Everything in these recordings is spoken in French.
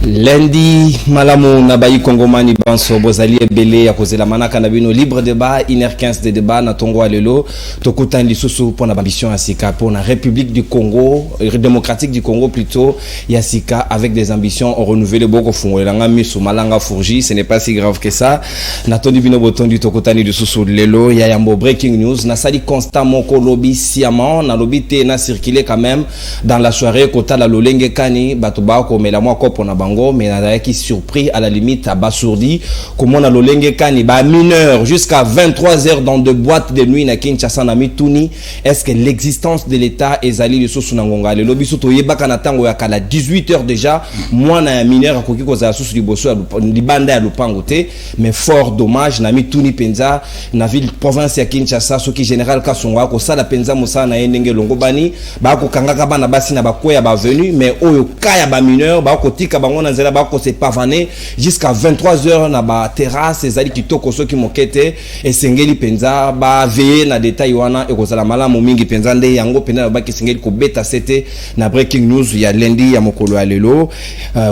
Lundi, Malamu Nabayi Kongomani Banso Bozali Ebele ya kozela manaka na bino libre débat 1h15 de débat na Tongo Alelo tokuta lisusu pour na ambition ya sika pour la République du Congo démocratique du Congo plutôt ya sika avec des ambitions renouvelées beaucoup fungolanga misu malanga fourji ce n'est pas si grave que ça na tondi bino botondi tokuta ni lisusu lelo ya yambo breaking news na sali constat moko lobby siamant na lobby te na circuler quand même dans la soirée kota la lolenge kani batuba ko mela mwa kopo na mais on qui surpris à la limite à Basourdi comment on a l'olenge kani ba mineur jusqu'à 23h dans de boîtes de nuit na Kinshasa na mituni. Est-ce que l'existence de l'État ezali le sosu na ngonga le lobby soto yebaka na tango ya kala 18h déjà moi na mineur akoki ko za sosu liboso libanda ya lupango te mais fort dommage na mituni penza na ville province ya Kinshasa soki général Kasonga ko sala penza mosa na ndenge longobani ba ko kangaka bana basi na bakoya ba venu mais oyo kaya ba mineur ba ko tika bango na nzela ba ko se pavaner jusqu'à 23h na ba terrasse ezali kitoko soki mokete esengeli penza ba veiller na détail wana e ko sala malamu mingi penza nde yango penza ba ki sengeli ko beta c'était na breaking news ya lundi ya mokolo ya lelo.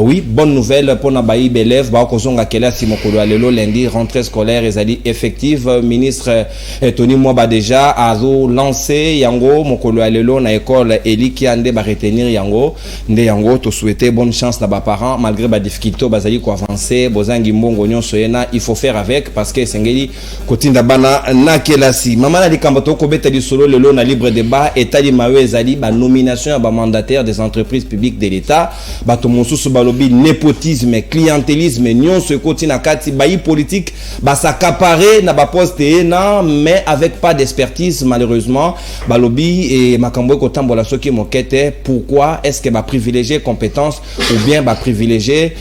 Oui, bonne nouvelle pour na bayi belève ba ko zonga kela si mokolo ya lelo lundi rentrée scolaire ezali effective. Ministre Tony Mwaba déjà a lancé yango mokolo ya lelo na école Eliki ande ba retenir yango nde yango to souhaiter bonne chance na ba parents malgré ba difficulté bazali ko avancer bozangi mbongo nyonso yena il faut faire avec parce que sengeli kotinda bana na kelasi mama na likambo to ko beta di solo lelo na libre débat etali mawe ezali ba nomination ya ba mandataire des entreprises publiques de l'État bato mosusu balobi népotisme clientélisme nyonso kotina kati bayi politique ba s'accaparer na ba poste na mais avec pas d'expertise malheureusement balobi et makambo ko tambola soki mokete. Pourquoi est-ce que ba privilégier compétences ou bien ba privilégier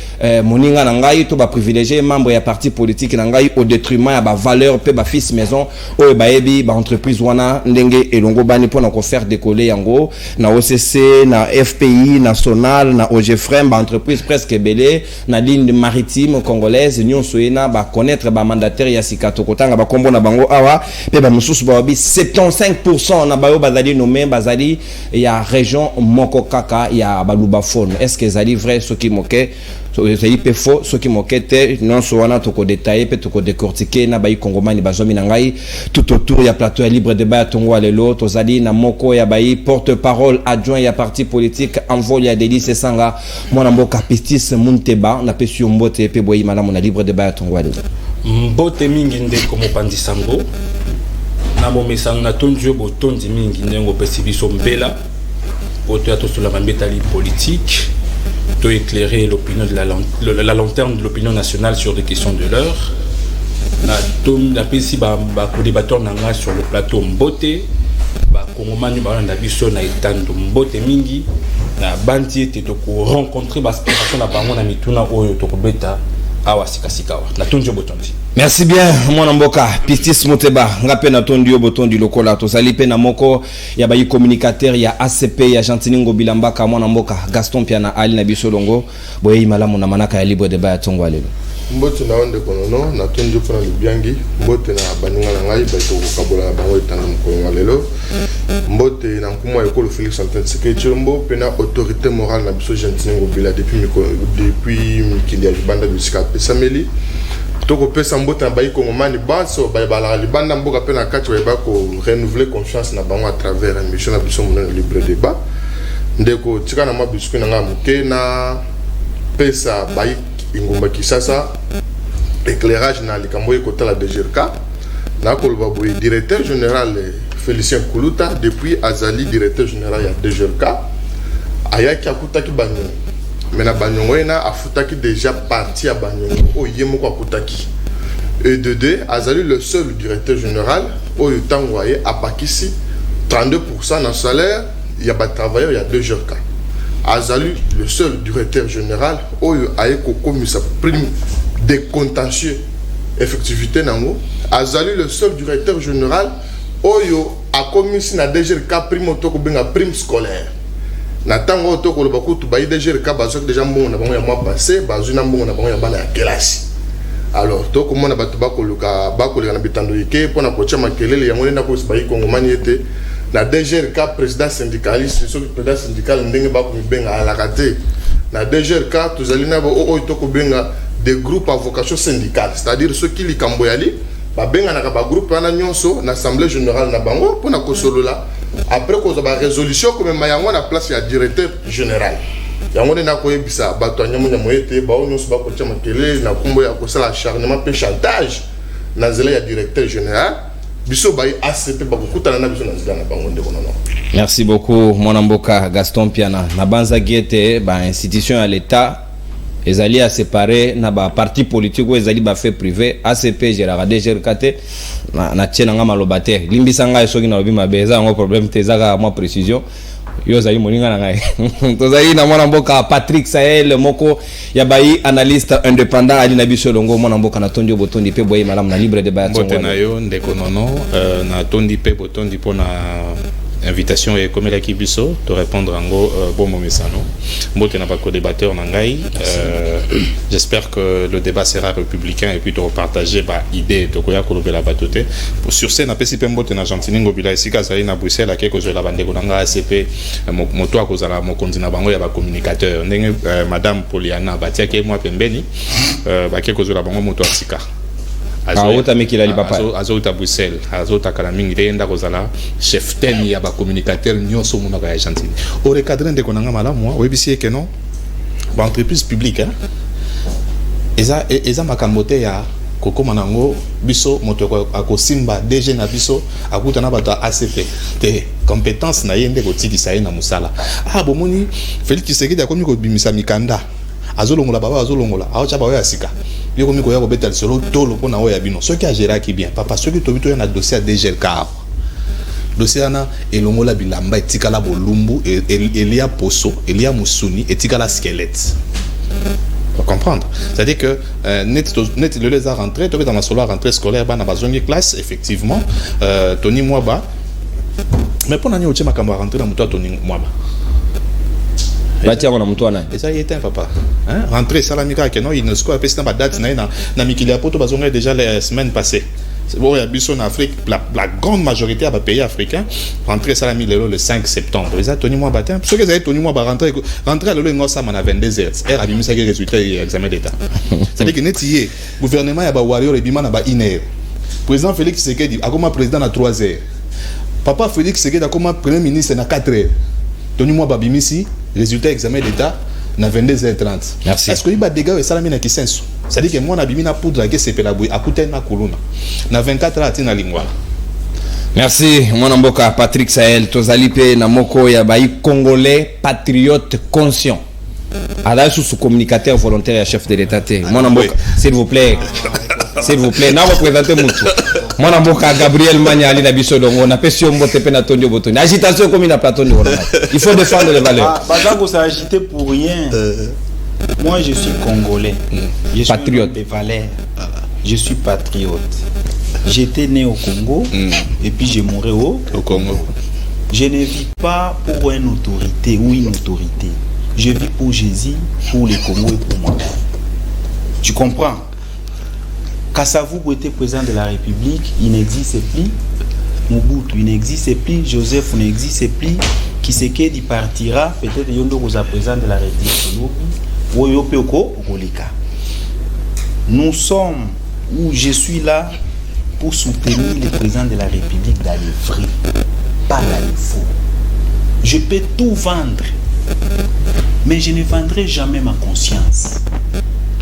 moninga na ngai to ba privilégier membre ya parti politique na ngai au détriment ya ba valeur pe ba fils maison o ba ebi ba entreprise wana ndenge elongo bani pour na ko faire décoller yango na OCC na FPI national na OGFREM ba entreprise presque belé na ligne maritime congolaise nyonso ena ba connaître ba mandataire ya sikato kotanga ba kombo na bango awa pe ba mususu ba bi 75% na bayo bazali nommé bazali ya région Mokokaka ya baluba phone. Est-ce que zali vrai ce qui moquait ezali pe faux ce qui moquait non so wana to ko détailler pe to ko décortiquer na bayi kongomani bazomi na ngai tout autour ya plateau ya libre débat tongo alelo to zali na moko ya bayi porte-parole adjoint ya parti politique envol ya Délice Sanga mwana mboka Pistis Munteba na pesi mbote pe boyi malamu na libre débat tongo alelo mbote mingi nde ko mopandi sango na momesanga na tondio botondi mingi ndengo pesi biso mbela oto ya to sur la mbetali politique de éclairer l'opinion de la lanterne de l'opinion nationale sur des questions de l'heure. La PC ba co-débatteur nanga sur le plateau Mbote ba kongomani ba na biso na etando Mbote mingi na banti ete to ko rencontrer ba aspiration na bango na mituna oyo to ko beta awa sikasikawa na tonjo botondi. Merci bien mwana mboka Pistis Moteba ngape na tondi yo botondi lokola to sali pe na moko ya bayi communicateur ya ACP ya Jantiningo Bilambaka mwana mboka Gaston Piana Ali na bisolongo boye malamu na manaka ya libre débat ya tongo alelo mbote na onde konono na tondi pona lubiangi mbote na baninga na ngai ba to ko kabola na bango etanga mkongo alelo mbote na nkumwa ekolo Félix Antoine Tshisekedi mbo pena autorité morale na biso Jantiningo Bila depuis Mikilia Libanda bisika pesameli toko pesa mbote na bayi kongomani baso ba bala libanda mboka pe na kati ba ko renouveler confiance na bango à travers émission na biso mon libre débat ndeko tika na mabisku na ngamuke na pesa bayi ingomba Kisasa éclairage na likambo ekota la DGRK na kolba boy directeur général Félicien Kuluta depuis azali directeur général ya DGRK ayaki akutaki banyo mena banyongo ena afutaki déjà parti à banyongo oyemo kwa kutaki et de deux azali le seul directeur général oyo tangwaye apakisi 32% na salaire ya ba travailleurs ya DGRK azali le seul directeur général oyo ayeko komisa prime de contentieux effectivité nango azali le seul directeur général oyo akomisi na DGRK prime otoko benga prime scolaire na tango to ko loba kutu ba DGRK bazo déjà mbongo na bango ya mois passé bazo na mbongo na bango ya bana ya kelasi alors to ko mona bato ba ko luka na bitando yeke pona ko chama kelele ya ngone na ko sibai kongomani ete na DGRK président syndicaliste so président syndical ndenge ba ko benga ala kate na DGRK tozali na ba o itoko benga des groupes à vocation syndicale, c'est-à-dire ceux qui likambo yali ba benga na ba groupe wana nyonso na assemblée générale na bango pona ko solola après ko ba résolution comme mayango na place ya directeur général yango na ko yebisa bato nyamo ete ba nyonso ba ko tia makele na kumbo ya ko sala acharnement pe chantage na zela ya directeur général biso ba ACP ba ko kutana na biso na zela na bango ndeko non. Merci beaucoup mon mboka Gaston Piana na banza giete ba institution à l'état ezali à séparer na ba parti politique ou ezali ba fait privé ACP Gérard DGRKT na tiena nga malobater limbisanga esoki na lobi mabeza ngo problème tezaka moi précision yo zali moninga na ngai tozali na mwana mboka Patrick Sahel moko ya bayi analyste indépendant ali na biso longo mwana mboka na tondi botondi pe boye malamu na libre débat bote na yo ndeko nono na tondi pe botondi pona invitation et comme la kibiso te répondre en gros bon momesano mbote na ba co-débatteur na ngai j'espère que le débat sera républicain et puis de repartager ba idée to koya ko lobela batote sur scène apesi pe mbote na Gentini ngobila esika zali na Bruxelles akeko zo la bandeko na ngai ACP moto akozala mokonzi na bango ya ba communicateur ndenge madame Poliana batiake moi pembeni bakeko zo la bango moto asika Aota mekila li papa azota Bruxelles azota kala mingi ndenda kozala chef ten ya ba communicateur nyonso mona ka Argentine au recadrer ndeko nanga malamu webisi ke non ba entreprise publique eza makambote ya kokoma nango biso moto akosimba DG na biso akuta na bato ACP te compétence na yende kotikisa ye na musala bomoni Félix Tshisekedi akomi ko bimisa mikanda azolongola baba azolongola aocha bawe asika yoko miko ya kobeta solo tolo pona oya bino soki a gérer qui bien papa soki to bito ya na dossier DGRK dossier na elongola bilamba etikala bolumbu elia poso elia musuni etikala squelette. Faut comprendre, c'est-à-dire que net le les a rentré to dans ma solo rentrée scolaire ba na bazongi classe effectivement Tony Mwaba mais pona ni oche makambo rentrée na muto Tony Mwaba batia na mtu ana ça y était papa hein rentrer salamika que non il ne se quoi na date na mikili ya poto bazonga déjà les semaines passées. C'est bon, il y a biso en Afrique, la grande majorité à pays africains rentrer salami le 5 septembre. Les Tony moi batin, ceux qui avaient Tony moi rentrer le ngosa mana 22 heures. Er abimi ça résultat examen d'état. C'est-à-dire que netier gouvernement ya ba warrior et bima na ba iner. Président Félix Tshisekedi a comme président na 3 heures. Papa Félix Tshisekedi a comme premier ministre na 4 heures. Tony moi babimisi résultat examen d'état na 22h30. Merci. Est-ce que il va dégager salami na kisenso? C'est-à-dire que moi na bimi na poudre que c'est pela boui akute na kuluna. Na 24 heures na lingwa. Merci mon mboka Patrick Sahel tozali pe na moko ya bayi congolais patriote conscient. Ala sous communicateur volontaire et chef de l'état. Mon mboka s'il vous plaît. S'il vous plaît, na représenter mutu. Mon mboka Gabriel Manyali na biso dongo na pesio mbote pe na tondio botoni. Agitation comme na plateau de il faut défendre les valeurs. Bazango s'est agité pour rien. Moi je suis congolais. Je suis patriote des valeurs. Je suis patriote. J'étais né au Congo et puis j'ai mouru au Congo. Je ne vis pas pour une autorité ou une autorité. Je vis pour Jésus, pour les Congos et pour moi. Tu comprends? Kassavou était président de la République, il n'existe plus. Mobutu, il n'existe plus. Joseph n'existe plus. Kisekedi partira, peut-être Yondo vous a président de la République. Nous sommes, où je suis là, pour soutenir le président de la République dans les vrais, pas dans les faux. Je peux tout vendre, mais je ne vendrai jamais ma conscience.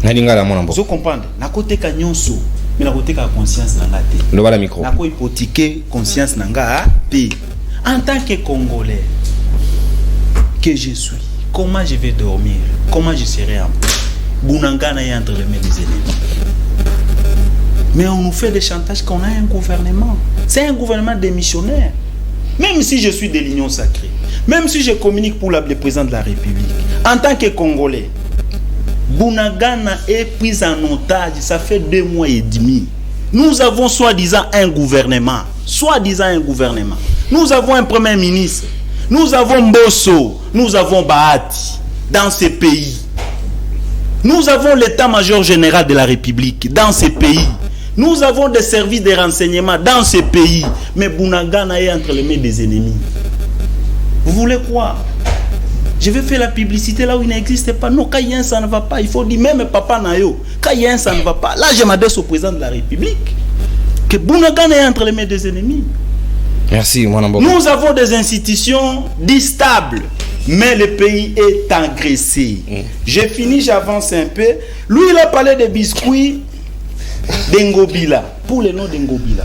Vous comprenez? Na côté kanyonso, mais na côté ka conscience nanga te. Le voilà micro. Na ko hypothéquer conscience nanga te. En tant que Congolais que je suis, comment je vais dormir? Comment je serai en paix? Bounangana est entre les mains des ennemis. Mais on nous fait des chantages qu'on a un gouvernement. C'est un gouvernement démissionnaire. Même si je suis de l'Union sacrée, même si je communique pour le président de la République, en tant que Congolais, Bounagana est pris en otage, ça fait 2 mois et demi. Nous avons soi-disant un gouvernement. Soi-disant un gouvernement. Nous avons un premier ministre. Nous avons Mbosso. Nous avons Bahati dans ces pays. Nous avons l'état-major général de la République dans ces pays. Nous avons des services de renseignement dans ces pays. Mais Bounagana est entre les mains des ennemis. Vous voulez quoi? Je vais faire la publicité là où il n'existe pas. Non, quand il y a un, ça ne va pas. Il faut dire, même papa Nayo, quand il y a un, ça ne va pas. Là, je m'adresse au président de la République. Que Bounagana est entre les mains des ennemis. Merci, mon amour. Nous avons des institutions stables, mais le pays est engraissé. J'ai fini, j'avance un peu. Lui, il a parlé des biscuits d'Ngobila, pour le nom d'Ngobila.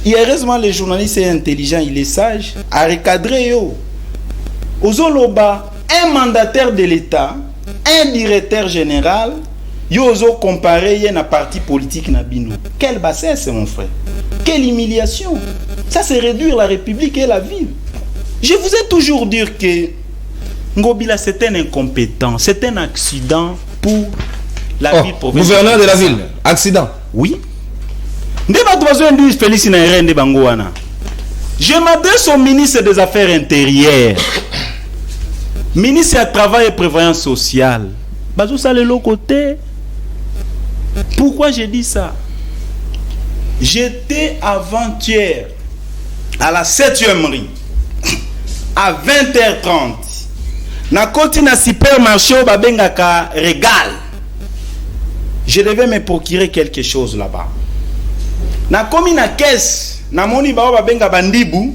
Et heureusement, le journaliste est intelligent, il est sage. À recadrer, Ozoloba, un mandataire de l'État, un directeur général, Yozo comparé à un parti politique Nabino. Quelle bassesse, mon frère. Quelle humiliation. Ça, c'est réduire la République et la ville. Je vous ai toujours dit que Ngobila, c'est un incompétent, c'est un accident pour la ville provinciale. Gouverneur de la ville, accident. Oui. Je m'adresse au ministre des Affaires intérieures, ministre du Travail et Prévoyance sociale. Bazou, ça, le côté. Pourquoi j'ai dit ça? J'étais avant-hier à la 7e rue à 20h30. Na côté na supermarché au babengaka régal. Je devais me procurer quelque chose là-bas. Na komi na caisse, na moni ba babenga bandibu.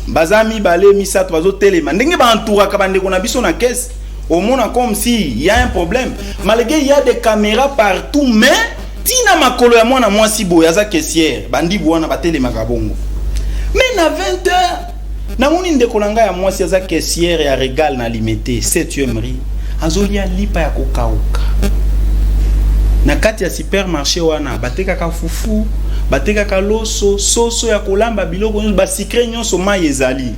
Bazami balé misato bazo telema. Ndenge ba entoura ka bandeko na biso na caisse. Au monde comme si il y a un problème. Malgré il y a des caméras partout, mais tina makolo ya mwana mwasi boya za caissière, bandibu wana batele makabongo. Mais na 20h, na moni ndeko nanga ya mwasi za caissière ya régal na limité 7e rue. Azolia lipa ya kokauka. Na kati ya supermarché wana bateka ka fufu, bateka ka loso, soso ya kolamba biloko nyonso ba secret nyonso mai ezali.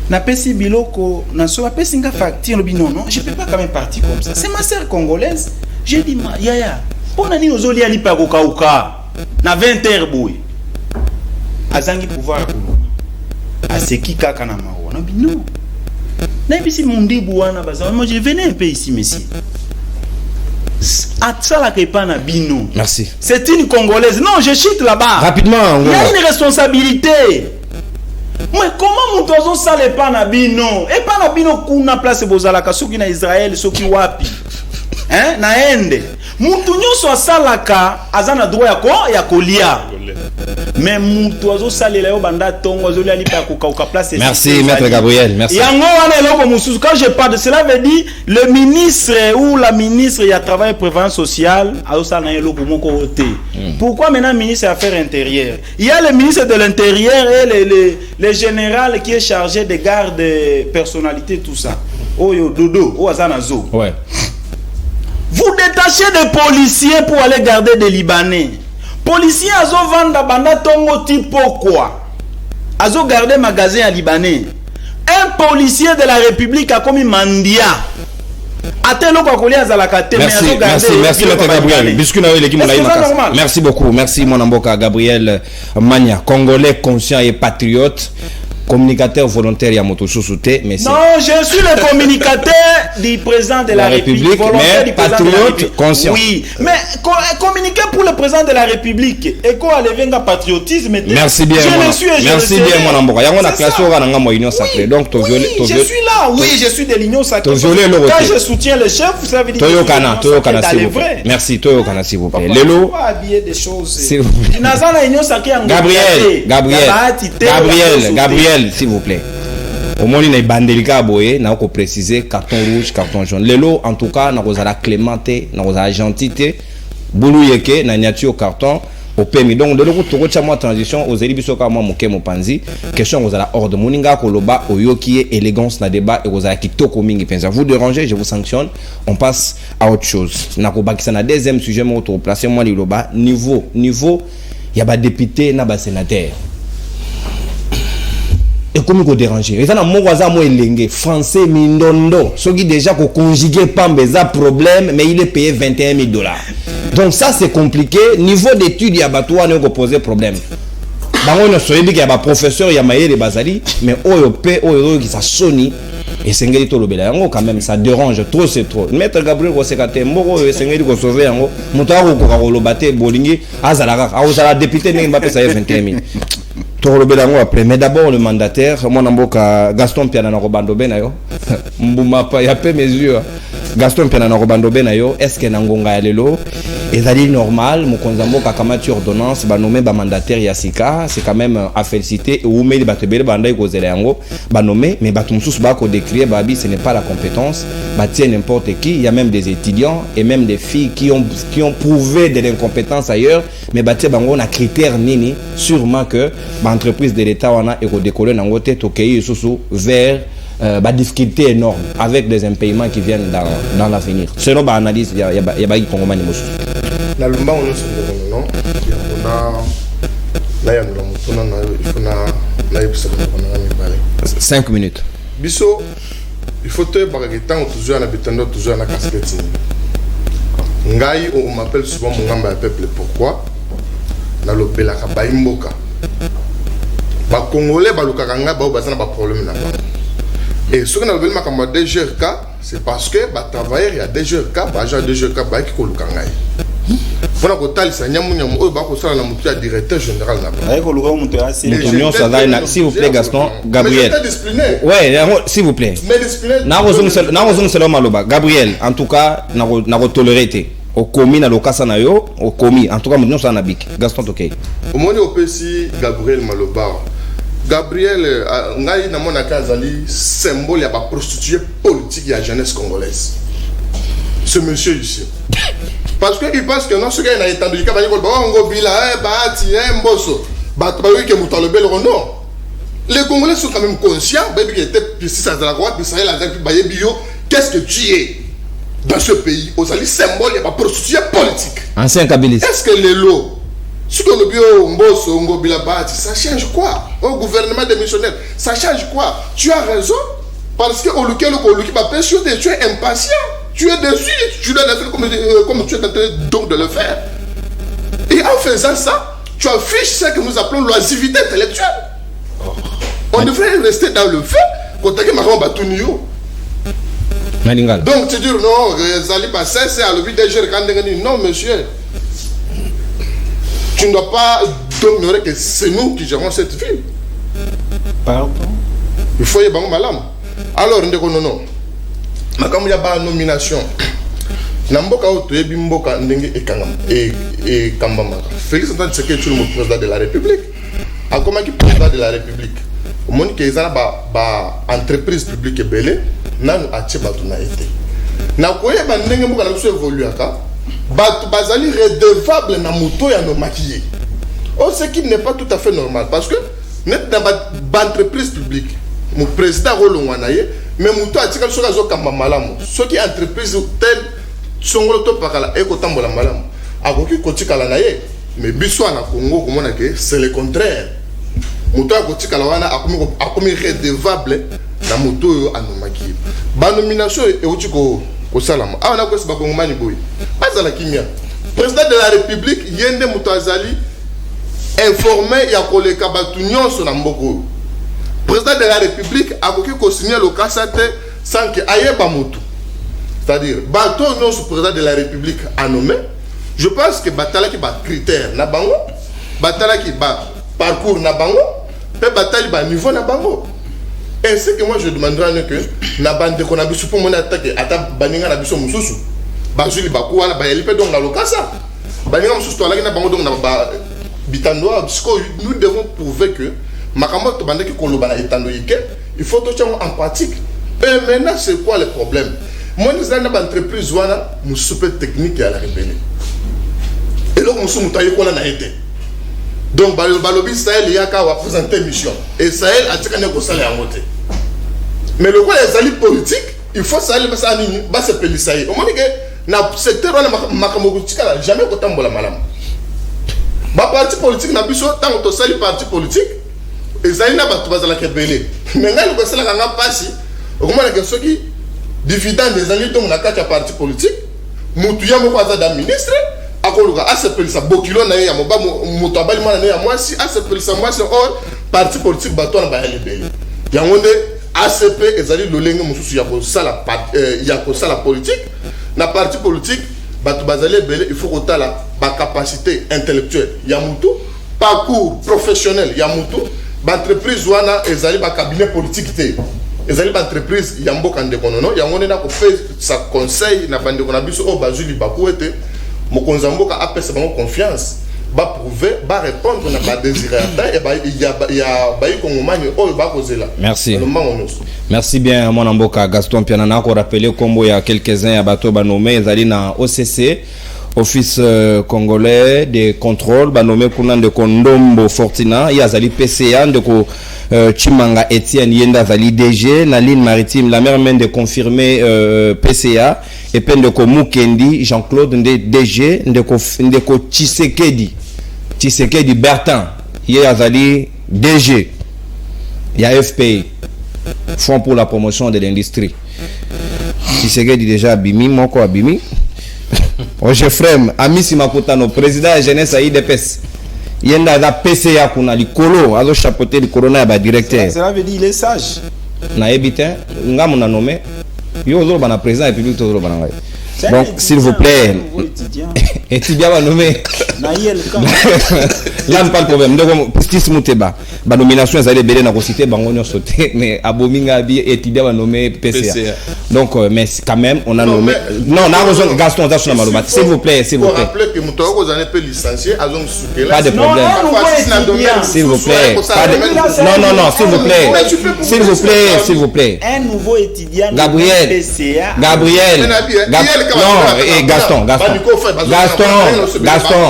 Na pesi biloko na so pesi nga facture non non, je peux pas quand même partir comme ça. C'est ma sœur congolaise. J'ai dit yaya, pona ni ozoli ali pa kokauka na 20h boy. Azangi pouvoir kuluma. Aseki kaka na mawa. Na non. Na bisi mundibu wana baza. Moi je venais un peu ici monsieur. Bino. Merci. C'est une Congolaise. Non, je chute là-bas. Rapidement. Il y a une responsabilité. Mais comment mon oiseau ça n'est pas na bino? Et pas na bino kuna place bozalaka soki na Israël soki wapi? Hein? Na ende. Mutu nyonso asalaka azana droit ya kolia. Mais mutu oiseau salela yo banda tongo oiseau ali pa kokauka place. Merci maître Gabriel, merci. Yango wana eloko mususu quand je parle de cela veut dire le ministre ou la ministre il y a travail et prévoyance sociale a ça na eloko moko ote. Pourquoi maintenant ministre des Affaires intérieures? Il y a le ministre de l'Intérieur et le général qui est chargé des gardes personnalités tout ça. Oyo dodo o azanazo. Ouais. Vous détachez des policiers pour aller garder des Libanais. Policiers azo vanda banda tongo tipo quoi? Azo garder magasin à Libanais. Un policier de la République a commis mandia. Merci maître Gabriel. Merci beaucoup. Merci mon amboka Gabriel Mania, Congolais conscient et patriote. Communicateur volontaire Yamoto Soussouté, mais non, je suis le communicateur du président de la République, mais patriote conscient. Oui, mais communiquer pour le président de la République et quoi aller venga patriotisme. Merci bien, merci bien mon amboka. Yango na classe au ranga mo union sacrée. Donc to violer, je suis là, oui, je suis de l'union sacrée. Quand je soutiens le chef, vous savez dire. Toyo Kana, s'il vous plaît. Merci, Toyo Kana, s'il vous plaît. Lelo. Pas habiller des choses. Gabriel, s'il vous plaît. Au moins, il y a bandelika boye, na ko préciser carton rouge, carton jaune. Lelo, en tout cas, na rozala clémenté, na rozala gentité, boulou yeke, na niatu au carton, au permis. Donc, de l'autre côté, tu as moi transition aux élibisoka moi moké mo panzi. Question rozala ordre moninga koloba oyo qui est élégance na débat et rozala kitoko mingi penza. Vous dérangez, je vous sanctionne. On passe à autre chose. Na ko bakisa na deuxième sujet mo to placer moi liloba niveau, il y a ba député na ba sénateur. Et comme il faut déranger. Et ça, c'est français, mindondo. Ce qui déjà qu'on conjuguer pas un problème, mais il est payé $21 000. Donc ça, c'est compliqué. Niveau d'études, il y a toi, on a posé problème. On a dit qu'il y a un professeur, il y a des bazali, mais qui ça sonne. Et c'est quand même, ça dérange trop, c'est trop. Maître Gabriel, c'est quand même, c'est quand sauver en haut. Moutaro, Bolingi, Azalaga, Azala, député, n'est pas payé 21 000. Torolobelango après, mais d'abord le mandataire, moi namboka Gaston Piana na Robando Benayo. Mbuma pa ya pe mesure. Gaston Piana na Robando Benayo, est-ce que nangonga ya lelo ezali normal mokonzambo kakamati ordonnance ba nommé ba mandataire Yassika, c'est quand même à féliciter ou mais les batebele banda ikozela yango ba nommé mais batum sous ba ko décrire babi ce n'est pas la compétence, ba tient n'importe qui, il y a même des étudiants et même des filles qui ont prouvé de l'incompétence ailleurs mais batie bango na critère nini sûrement que entreprise de l'état wana eko décoller nango te tokei susu vers bah, difficulté énorme avec des impayements qui viennent dans l'avenir. Selon bah, analyse, il y a pas de Congo. Na lumba on se dit non, il faut 5 minutes. Biso, il faut te barrer tant toujours na bitando toujours na casquette. Ngai on m'appelle souvent mon gamba peuple pourquoi? Na lobela ka baimboka. Ba Congolais ba lukanga ba bazana ba problème na ba. Et ce qu'on a vu comme DGRK, c'est parce que les travailleurs, il y a DGRK, les agents DGRK qui sont les pour la côté, c'est un directeur général. S'il vous plaît, Gaston, Gabriel. Oui, s'il vous plaît. Gabriel, en tout cas, n'a toléré. Au commis, na lokasa na yo, au commis, en tout cas, nous sommes en Gaston, ok. Au moment où Gabriel Maloba. Gabriel, ngai na mona kazali symbole ya ba prostituée politique ya jeunesse congolaise. Ce monsieur ici. Parce que il pense que non ce gars na étendu ka bani ko ba ngo bila ba ti mboso. Ba ba wi ke mutalobel non. Les Congolais sont quand même conscients, baby qui était puis si ça de la droite, puis ça la ba bio, qu'est-ce que tu es dans ce pays? Aux ali symbole ya ba prostituée politique. Ancien Kabylie. Est-ce que les lots ce que le bio Mboso Ngobilabati, ça change quoi? Au gouvernement des missionnaires, ça change quoi? Tu as raison, parce que au lequel tu es impatient, tu es déçu, tu dois le faire comme tu es en train donc de le faire. Et en faisant ça, tu affiches ce que nous appelons l'oisivité intellectuelle. On devrait rester dans le fait qu'on t'a dit Maron Batunio. Donc tu dis non, Zali Bassé, c'est à l'objet des jeunes non monsieur. Tu ne dois pas ignorer que c'est nous qui gérons cette ville. Pardon. Il faut y avoir malam. Alors, on dit que non. Mais comme il y a une nomination, Namboka Otoyebi Mboka Ndenge et Kambama. Félix Antoine Tshisekedi est le président de la République. A comment qui président de la République? Au monde qui est une entreprise publique belé, n'a nous acheté batuna été. Na koye ba Ndenge Mboka na évolué aka. Bazali redevable na moto ya no maquillé. Oh, ce qui n'est pas tout à fait normal parce que net dans l'entreprise publique, mon président Rolongwanaye, mais moto a tika soka zo kamba malamu. Ce qui entreprise tel songolo to pakala e ko tambola malamu. Akoki ko tika la naye, mais biso na Congo komona ke c'est le contraire. Moto a ko tika la wana akomi redevable na moto yo no maquillé. Ba nomination e utiko Salama. Ah, on a quoi ce bagongomani boy. Pas à la kimia. Président de la République, Yende Moutazali, informé Yakole Kabatunion sur Namboko. Président de la République a signé le Kassate sans que aille Bamoto. C'est-à-dire, Bato non sous président de la République a nommé. Je pense que Batala qui bat critère Nabango, Batala qui bat parcours Nabango, et Batali bat niveau Nabango. Et ce que moi je demanderais que na bande qu'on a vu pour mon attaque ata baninga na biso mususu bazuli bakuwa la bayelipe donc na lokasa baninga mususu to la na bango donc na ba bitando parce que nous devons prouver que makambo to bande ki koloba na etando yike il faut to en pratique. Et maintenant c'est quoi le problème? Moi nous avons une entreprise wana mususu technique à la rebelle et donc mususu mutaye ko na été donc balobi Sahel yaka wa présenter mission et Sahel a tika ne ko sala ya moté. Mais le quoi les alliés politiques, il faut saluer parce que ça se peut ça. Au moins que dans le secteur où Makamogutika n'a jamais autant de malam. Bah parti politique n'a plus autant de salut parti politique. Et ça il n'a pas tout à la kebele. Mais là le conseil n'a pas passé. Au moins que ceux qui dividende des alliés donc na kati parti politique, mutuya mo kwaza da ministre, akoluka ACP ça bokilo na ya mo ba mutu abali mana na ya moi si ACP ça moi c'est or parti politique bato na ba lebele. Yangonde ACP ezali lolenge mususu ya ko sala politique na parti politique batu bazali belé il faut que la capacité intellectuelle ya mutu parcours professionnel ya mutu entreprise wana ezali ba cabinet politique te ezali ba entreprise ya mboka ndeko nono yango nena ko fait sa conseil na bande kona biso o bazuli bakuete mokonza mboka apesa bango confiance ba prouver ba répondre na ba désirata et ba ya ba ikongomani o ba kozela. Merci. Merci bien mon mboka Gaston Piana na ko rappeler combo ya quelques-uns ya bato ba nommé ezali na OCC Office congolais de contrôle ba nommé kuna de Kondombo Fortina ya zali PCA de ko Chimanga Etienne Yenda zali DG na ligne maritime la mer main de confirmer PCA et peine de ko Mukendi Jean-Claude de DG de ko Tshisekedi Bertin ya zali DG ya FPI Fonds pour la promotion de l'industrie Tshisekedi déjà abimi moko abimi Oje frère Amisi Makutano président de jeunesse à IDPS yenda da PCA kuna likolo azo chapeauter likolo na ba directeur cela veut dire il est sage na ebite ngamu na nommé yo zo bana président république to zo bana ngai donc s'il vous plaît étudiant va nommer là pas de problème donc Pistis Muteba ba nomination ezali belé na ko citer bango nyo sauté mais abominga bi étudiant va nommer PCA donc mais quand même on a nommé non na raison Gaston ça sur la s'il vous plaît rappeler que Moutoko vous en êtes licencié à zone sous pas de problème s'il vous plaît non s'il vous plaît un nouveau étudiant Gabriel non, Gaston.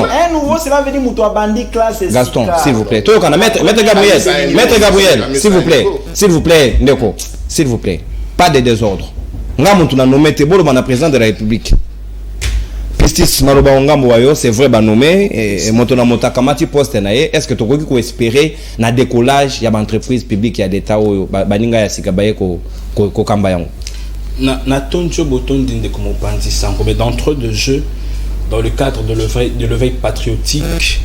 Un nouveau, cela veut dire Moutoua Bandi classe. Gaston, s'il vous plaît. Maître Gabriel, s'il vous plaît, Ndeko, s'il vous plaît. Pas de désordre. Ngamuntu na nommé Tebolo bana président de la République. Pistis Maloba Ngambo wayo, c'est vrai ba nommé et Motona Motakamati poste nae. Est-ce que tu peux espérer na décollage ya entreprise publique ya d'état oyo baninga ya sikabaye ko kambayango? Na tonjo boton dinde comme Bandi Sango, mais d'entre deux jeux dans le cadre de l'éveil patriotique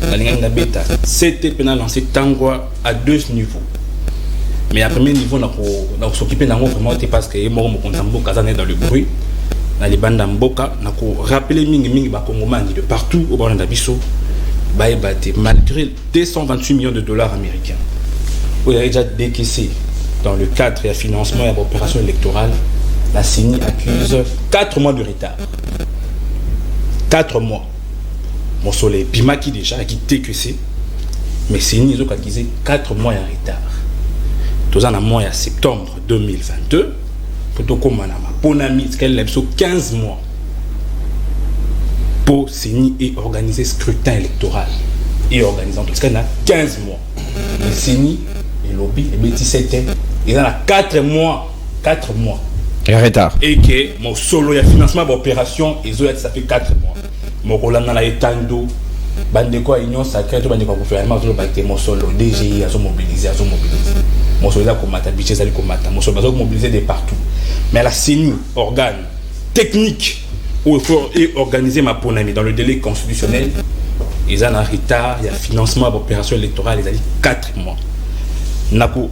la ligne na beta c'était pénal lancé tangwa à deux niveaux mais à premier niveau on a s'occuper d'un vraiment parce que moi mon kontambo kazane dans le bruit na les bandes mboka na ko rappeler mingi ba kongomani de partout au Rwanda biso ba ebate malgré 228 millions de dollars américains où il a déjà décaissé dans le cadre et financement et opération électorale. La CENI accuse 4 mois de retard. 4 mois. Mon soleil, Pimaki déjà a quitté que c'est. Mais CENI a accusé 4 mois de retard. Tout en mois en septembre 2022. Pour tout comme madame, pour ami, qu'elle lève sur 15 mois. Pour CENI et organiser scrutin électoral. Et organisant tout ce qu'elle a 15 mois. Mais CENI et lobby, et 17 ans, il en a 4 mois. 4 mois. Et retard. Et que mon solo, il y a financement d'opération, ça fait 4 mois. Mon Roland a étendu, Bandeko Union Sacrée, Bandeko gouvernement, mon solo, DGI, a mobilisé. Mon solo, a combattu, Biché, a combattu. Mon solo, a mobilisé de partout. Mais la CENI, organe technique, où il faut organiser ma ponami dans le délai constitutionnel, ils ont un retard, il y a financement d'opération électorale, ils ont dit 4 mois. Nako,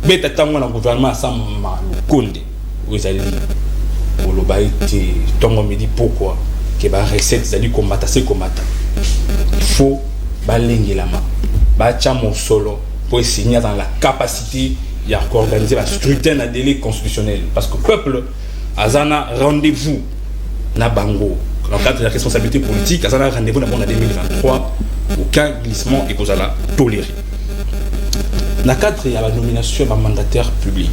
bête attendre le gouvernement à Sama Konde. Vous allez dire, Tongo me dit pourquoi que les recettes allaient combattre, c'est combattre. Il faut balinguer la main, battre mon solo pour essayer dans la capacité d'organiser un scrutin à délai constitutionnel. Parce que le peuple a un rendez-vous na bango. Dans le cadre de la responsabilité politique, a un rendez-vous en 2023. Aucun glissement et vous allez tolérer. Dans le cadre de la nomination d'un mandataire public.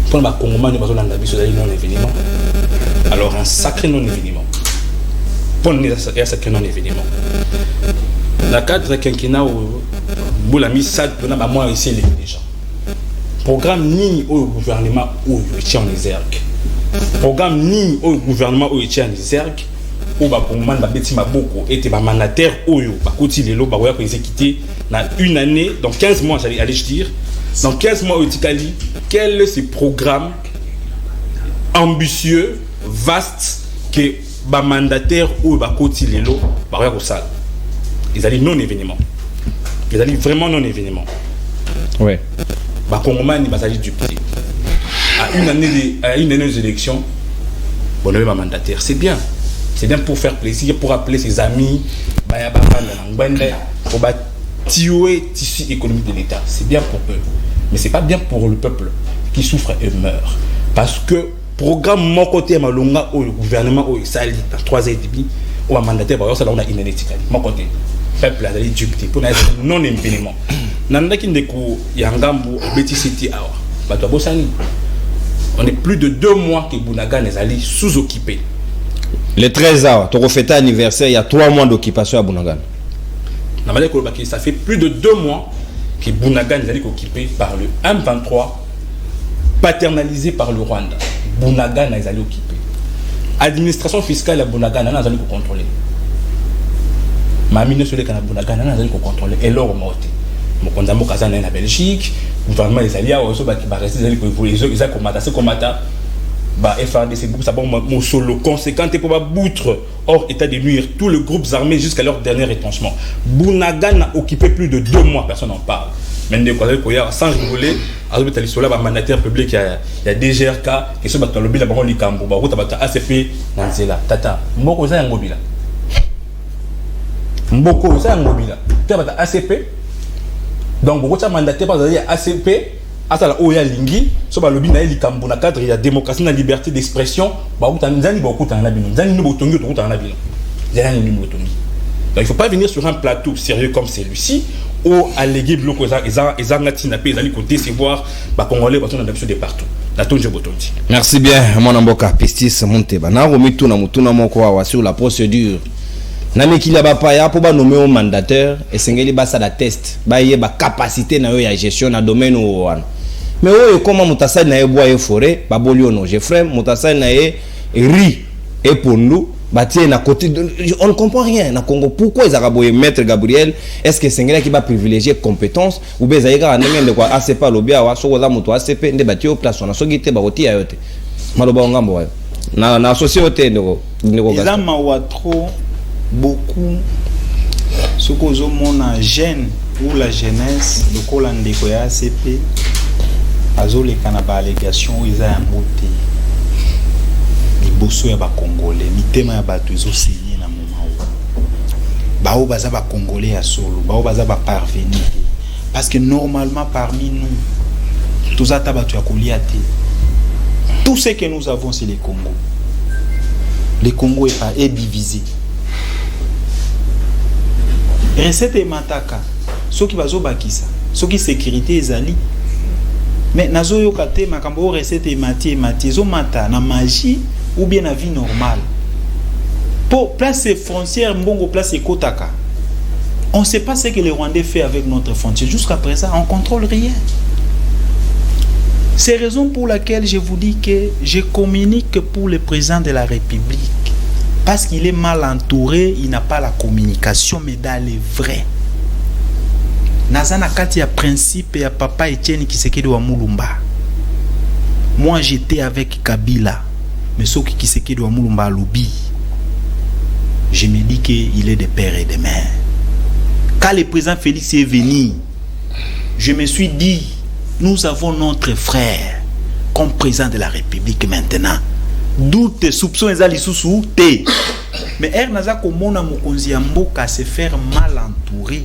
Pour les Congolais, nous avons un non-événement. Alors, un sacré non-événement. Pour un sacré non-événement. Dans le cadre de quinquennat, nous avons mis ça pour ici déjà. Programme ni au gouvernement où il tient en exergue. Programme ni au gouvernement où il tient en exergue. Où les Congolais ont été mandataires où ils ont exécuté dans une année, dans 15 mois, j'allais dire. Dans 15 mois au Tikali, quel est ce programme ambitieux, vaste, que les mandataires ou les cotilelo au salle. Ils allaient non-événement. Ils allaient vraiment non-événement. Oui. Les Congomais ils allaient dupliquer. À une année des élections, bon, le mandataire, c'est bien. C'est bien pour faire plaisir, pour appeler ses amis, pour tuer le tissu économique de l'État. C'est bien pour eux. Mais ce n'est pas bien pour le peuple qui souffre et meurt. Parce que programme mon côté malonga au gouvernement au Sali dans 3 ans et demi ou à mandataire par exemple on a inénétique mon côté peuple a dit dupeté pour non impénement nanda ki ndeko ya ngambu beti city awa bato bosani on est plus de 2 mois que Bunaga les alliés sous-occupés. Le 13 awa tu refais anniversaire il y a 3 mois d'occupation à Bunaga. Ça fait plus de 2 mois que Bunaga les alliés occupés par le M23 paternalisé par le Rwanda. Bunaga les alliés occupés. Administration fiscale à Bunaga les alliés contrôler. Mamine sur les canaux Bunaga les alliés contrôler et l'or morte. Mon condamné Kazan en Belgique, gouvernement les alliés aussi bah qui va rester les alliés pour les autres ils a combattu bah FARDC beaucoup ça bon mon solo conséquent pour ba boutre hors état de nuire tous les groupes armés jusqu'à leur dernier retranchement. Bunaga n'a occupé plus de 2 mois, personne n'en parle. Même sans rigoler, avec l'histoire là, mandataire public, il y a DGRK, qui sont dans le lobby, la baronne Likambo, la ACP, Nanzela, Tata, Mboko za ngobila. Mboko za ngobila. Tu as ACP, donc beaucoup de mandataires par exemple ACP, à la Oya Lingi, sur le lobby na Likambo, na cadre il y a démocratie, na liberté d'expression, bah où t'anzani beaucoup t'en as bien, t'anzani nous botongi tout t'en as bien, t'anzani nous botongi. Donc il ne faut pas venir sur un plateau sérieux comme celui-ci ou alléguer bloc ils ont décevoir les Congolais de partout. Merci bien mon amboka Pistis Monteba. Na romitu na mutuna moko wa sur la procédure. Na mekila ba pa ya po ba nommer au mandataire et sengeli ba ça da test. Ba yé ba capacité na yo ya gestion na domaine o wana. Mais oyo comment mutasai na ye bois et forêt ba bolio no je frère mutasai na ye riz et pondu. Batie na côté on ne comprend rien na Congo. Pourquoi ils araboyer maître Gabriel? Est-ce que c'est quelqu'un qui va privilégier compétence ou bien zaïga ndenge de quoi ACP lobia wa soko za moto ACP nde batie au place on a sogité ba oti ayote maloba ngambo wa na société ndeko ils ma wa trop beaucoup soko zo mona jeune ou la jeunesse le kolandeko ya ACP azole kana ba allégation ils a mboté liboso ya ba congolais mitema ya bato ezo signer na moment bao baza ba congolais ya solo bao baza ba parvenir parce que normalement parmi nous tous ata bato ya kolia te tout ce que nous avons c'est le Congo est divisé recette et mataka soki bazo bakisa soki sécurité ezali mais nazo yokate makambo recette et mati zo mata na magie ou bien la vie normale. Pour placer frontière, mbongo place Kotaka. On ne sait pas ce que les Rwandais font avec notre frontière. Jusqu'à présent, on ne contrôle rien. C'est la raison pour laquelle je vous dis que je communique pour le président de la République. Parce qu'il est mal entouré, il n'a pas la communication, mais dans les vrais. Nazana kati ya principe ya papa Etienne Tshisekedi wa Mulumba. Moi, j'étais avec Kabila. Mais ce qui se doit Mulumba lobby, je me dis qu'il est de père et de mère. Quand le président Félix est venu, je me suis dit, nous avons notre frère comme président de la République maintenant. D'où tes soupçons et sous té. Mais Ernaza komona mokonzi ya mboka se faire mal entouré.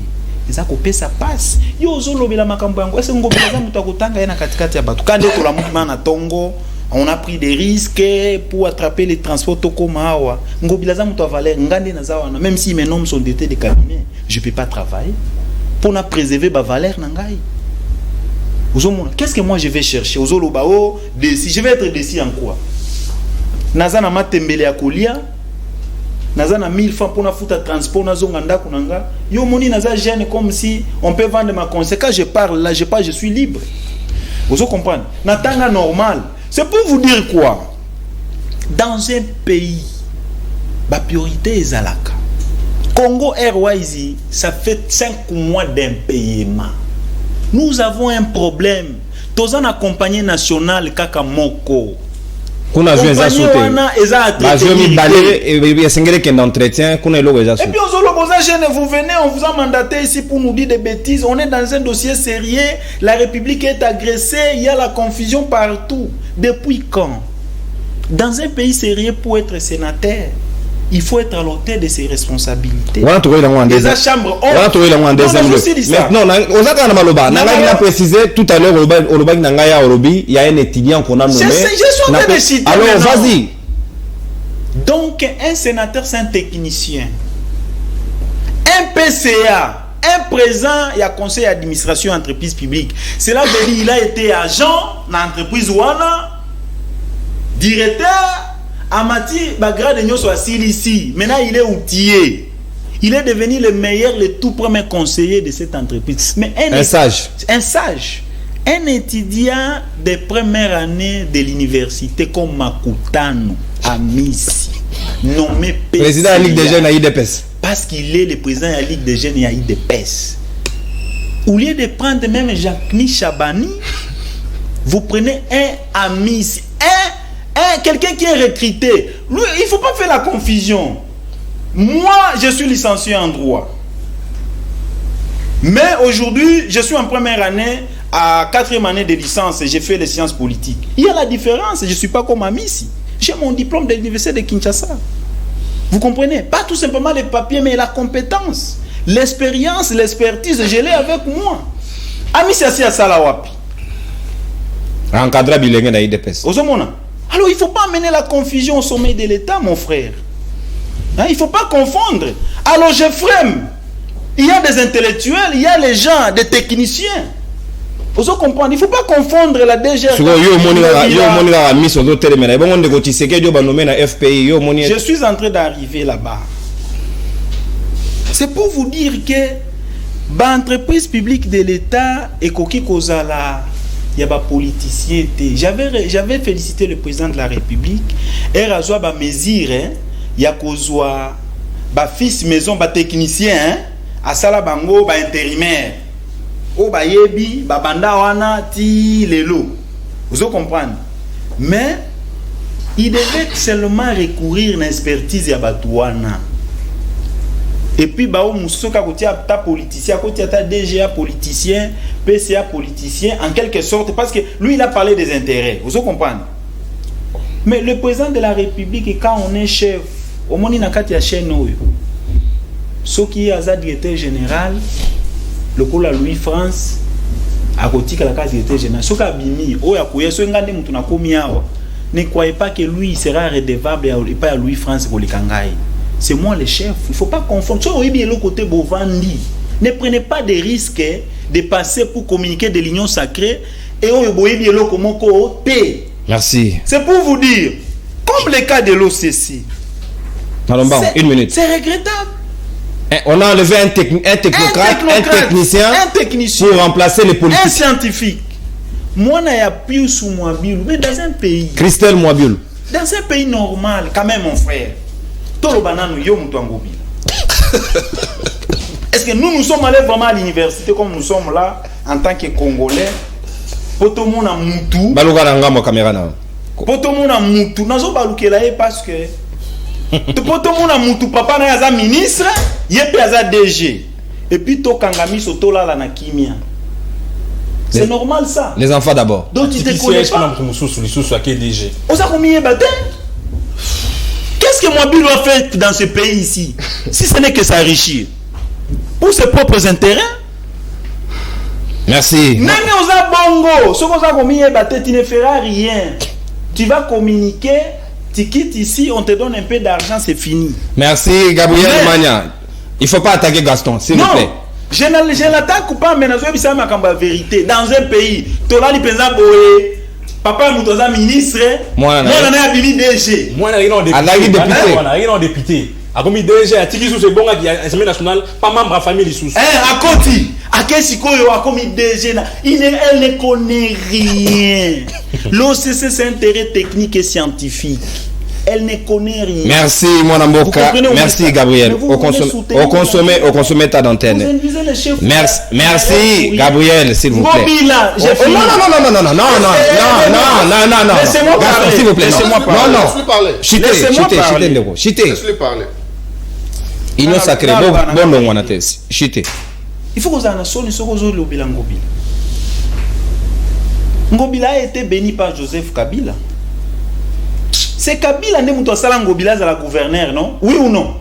Eza kopé ça passe. Yo zo lobela makambo yango. Est-ce ngo belaza mutakotanga yana katikati ya batu. Quand to la mukima na tongo. On a pris des risques pour attraper les transports Tokomawa. Même si mes noms sont d'été de cabinet, je ne peux pas travailler. Pour préserver ma valeur. Qu'est-ce que moi je vais chercher? Je vais être décis en quoi? Nazana matembele à Kolia. Nazana 1000 francs pour foutre transport. Nazonganda kunanga. Yo moni naza gêne comme si on peut vendre ma conséquence. Je parle là, je suis libre. Vous comprenez? Natanga normal. C'est pour vous dire quoi? Dans un pays, la priorité est Zalaka. Congo Airways, ça fait 5 mois d'impayement. Nous avons un problème. Tous en compagnie nationale Kakamoko. Qu'on a joué ça sauté. Et puis vous venez, on vous a mandaté ici pour nous dire des bêtises. On est dans un dossier sérieux. La République est agressée. Il y a la confusion partout. Depuis quand? Dans un pays sérieux pour être sénateur, il faut être à l'auteur de ses responsabilités. On a trouvé la moindre. Les chambres. On a trouvé la moindre. Non, on a quand même maloba. On a précisé tout à l'heure au Loba Nangaya Orobi, il y a un étudiant qu'on a nommé. Je suis en train de citer. Alors vas-y. Donc un sénateur, c'est un technicien. Un PCA, un président, il y a conseil d'administration entreprise publique. Cela veut dire qu'il a été agent dans l'entreprise Wana, directeur, Amati Bagrade Nyoso Assil ici. Maintenant, il est outillé. Il est devenu le meilleur, le tout premier conseiller de cette entreprise. Mais un sage. Un sage. Un étudiant de première année de l'université comme Makutano, Amisi, nommé président de la Ligue des jeunes à IDPS. Parce qu'il est le président de la Ligue des jeunes à IDPS. Au lieu de prendre même Jacques Chabani, vous prenez un Amisi, quelqu'un qui est recruté. Lui, il ne faut pas faire la confusion. Moi, je suis licencié en droit. Mais aujourd'hui, je suis en première année, à 4e année de licence, j'ai fait les sciences politiques. Il y a la différence, je ne suis pas comme Amissi. J'ai mon diplôme de l'université de Kinshasa. Vous comprenez? Pas tout simplement les papiers, mais la compétence, l'expérience, l'expertise, je l'ai avec moi. Amissi assis à Salawapi. Encadré bilingue dans l'IDPS. Alors il ne faut pas amener la confusion au sommet de l'État, mon frère. Hein, il ne faut pas confondre. Alors je frème. Il y a des intellectuels, il y a les gens, des techniciens. Vous comprenez? Il ne faut pas confondre la DG. Je suis en train d'arriver là-bas. C'est pour vous dire que l'entreprise publique de l'État est coquille Kozala. Il y a des politiciens. J'avais félicité le président de la République. Et il y a des mesures. Il y a des fils maison, des techniciens. À Salabango, des intérimaires. O bayebi babanda wana ti lelo. Vous comprenez? Mais il devait seulement recourir à l'expertise ya batouana. Et puis ba o musoka kotia ta politicien, kotia ta DGA politicien, PCA politicien en quelque sorte parce que lui il a parlé des intérêts. Vous comprenez? Mais le président de la République quand on est chef, au moni na kati ya chaîne oyo. Ce qui est à directeur général le cola Louis France à côté de la case directeur général. Ce qu'a bimi, oh ya kouya so ngande mutu na komi awa. Ne croyez pas que lui sera redevable et pas à Louis France pour les kangai. C'est moi le chef. Il faut pas confondre. So oyebi le côté bovandi. Ne prenez pas de risques de passer pour communiquer de l'union sacrée et oyebi le komoko P. Merci. C'est pour vous dire comme le cas de l'OCC. Malomba, une minute. C'est regrettable. On a enlevé un technocrate, un technicien pour remplacer les politiques. Un scientifique. Moi, il y a plus sous Mouabil, mais dans un pays. Christelle Mouabil. Dans un pays normal, quand même, mon frère. Tolo banano yo mutangobila. Est-ce que nous sommes allés vraiment à l'université comme nous sommes là en tant que Congolais? Poto mona mutu. Baluka nanga mo caméra na. Poto mona mutu. Nazo balukela parce que poto mona mutu papa na yaza ministre, yepe yaza DG. Et puis to kangami soto là na kimia. C'est normal ça. Les enfants d'abord. Donc tu te connais pas. Qu'est-ce que Mouabil doit faire dans ce pays ici? Si ce n'est que s'enrichir pour ses propres intérêts. Merci. Même aux bongo, ce qu'on a commis, tu ne feras rien. Tu vas communiquer, tu quittes ici, on te donne un peu d'argent, c'est fini. Merci Gabriel Mania. Il ne faut pas attaquer Gaston, s'il vous plaît. Je n'attaque pas, mais je suis la vérité. Dans un pays, tu as dit papa Moutoza ministre, moi on a bimi DG. Moi on a député. A commis DG à Tiki sous ce bon qui a Assemblée nationale, pas membre à famille sous. À Koti, à Kesikoyo a commis DG, elle ne connaît rien. L'OCC c'est intérêt technique et scientifique. Elle ne connaît rien. Merci mon amboka. Merci Gabriel. Au consommer ta d'antenne. Merci Gabriel, s'il vous plaît. Non. Laissez-moi parler. S'il vous plaît. Laisse-lui parler. Chité. Laisse-lui parler. Union sacrée. Bon non on a test. Chité. Il faut que vous en soyez sur Ngobila. Ngobila a été béni par Joseph Kabila. C'est Kabila ne muto sala ngobila za la gouverneur, non? Oui ou non?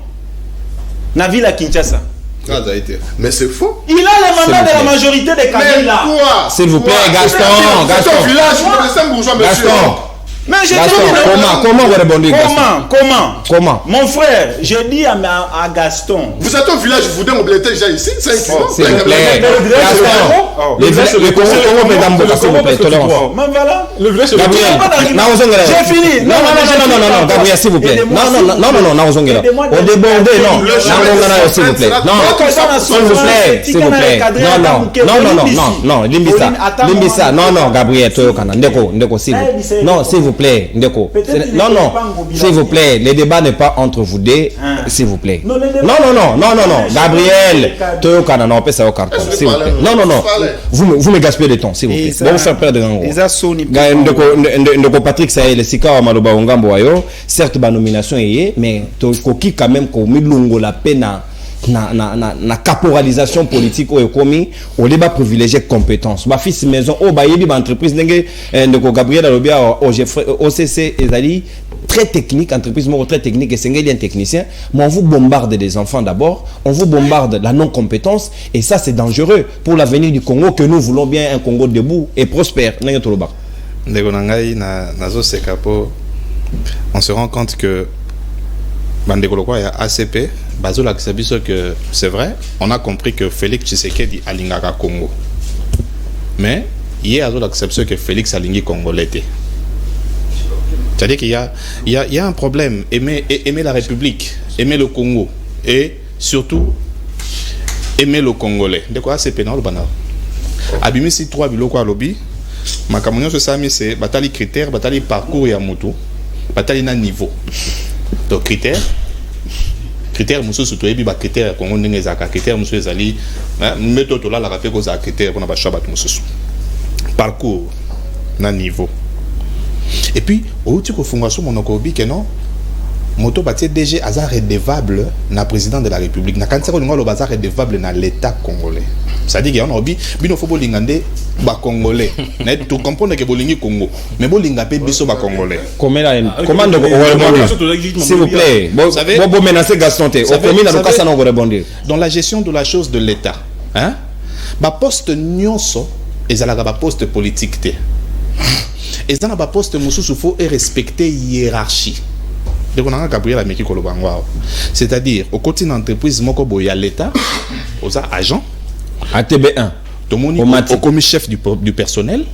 Na ville à Kinshasa. Ah, ça a été. Mais c'est faux. Il a le mandat de la majorité des Kabila. S'il vous plaît, Gaston. C'est un village, c'est un bourgeois, monsieur. Gaston. Mais je Gaston, dis comment vous répondez, Gaston? Comment? Mon frère, je dis à Gaston. Vous êtes un village, vous donnez mobilité déjà ici, c'est un S'il vous plaît, Gaston. Le Congo président, s'il vous plaît, tolérance. Mais voilà. Le village c'est Gabriel, j'ai fini. Non, Gabriel, s'il vous plaît. Non, au débordé, non. S'il vous plaît. Non, Limbisa. Non, Gabriel, Ndeko, s'il vous plaît. Non, s'il vous plaît, Ndeko. Non, s'il vous plaît, le débat n'est pas entre vous deux, s'il vous plaît. Non, Gabriel, Toyokana, non, ça au carton, s'il vous plaît. Non, vous me gaspillez le temps, s'il vous plaît. Bon, vous faire perdre un gros. Ndeko Patrick Saïl, Sika Maloba Ongambo Ayo, certes, ma nomination est, mais Tokoki quand même, comme Milungo la peine na caporalisation politique au commis au débat privilégié compétence ma fils maison au bayebi ba entreprise ndenge ndeko Gabriel Alobia au OCC ezali très technique entreprise très technique et c'est un technicien mais on vous bombarde des enfants d'abord on vous bombarde la non compétence et ça c'est dangereux pour l'avenir du Congo que nous voulons bien un Congo debout et prospère ndenge toloba ndeko nangai na zo sekapo on se rend compte que bandeko lokwa ya ACP bazola kisabiso que c'est vrai on a compris que Félix Tshisekedi alingaka Congo mais hier azola kisabiso que Félix alingi congolais. C'est-à-dire qu'il y a un problème aimer la République, aimer le Congo et surtout aimer le Congolais. De quoi c'est pénal bana. Abimisi 3 biloko alobi makamonyo so sami c'est batali critère batali parcours ya moto batali na niveau. Donc critère musu surtout ebi ba critère Congo ndenge zaka critère musu ezali méthode là la rapé ko za critère pour na ba shabat musu parcours na niveau et puis au tu ko funga so monoko bi que non moto batie DG aza redevable na président de la République na kanisa ko ngolo baza redevable na l'état congolais ça dit que on obi bino fo bolingande ba congolais na tout comprendre que bolingi Congo mais bolinga pe biso ba congolais comment s'il vous plaît bon menacer Gaston te au premier na ça non répondre dans la gestion de la chose de l'état hein ba poste nyonso ezalaka ba poste politique te ezana ba poste mususu faut respecter hiérarchie. Donc on a Gabriel Ameki Kolobangwa. C'est-à-dire au côté d'une entreprise moko boya l'état aux agents ATB1 tout le monde au commis chef du personnel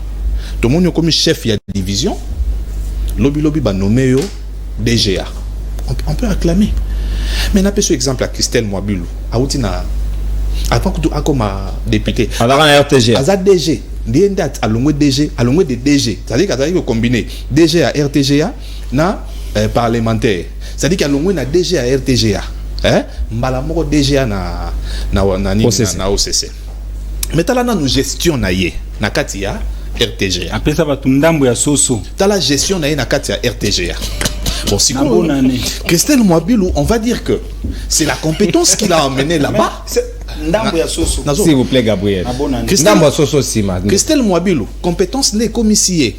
tout le monde au commis chef ya division lobby ba nommé yo DGA on peut acclamer mais n'a pas ce exemple à Christelle Mwabilu autina avant que tout comme député alors en RTG aza DG ndiendat alongwe DG alongwe de DG c'est-à-dire qu'il a combiner DG à RTGA na parlementaire c'est-à-dire qu'il y a l'ongwe na DG à RTGA hein mbala moko DGA na OCC mais tala na nous gestion na ye na kati ya RTGA après ça va tundambo ya soso tala gestion na ye na kati ya RTGA bon si Christelle Mwabilu on va dire que c'est la compétence qu'il a emmené là-bas. S'il vous plaît Gabriel Christelle Mwabilu compétence n'est commissaire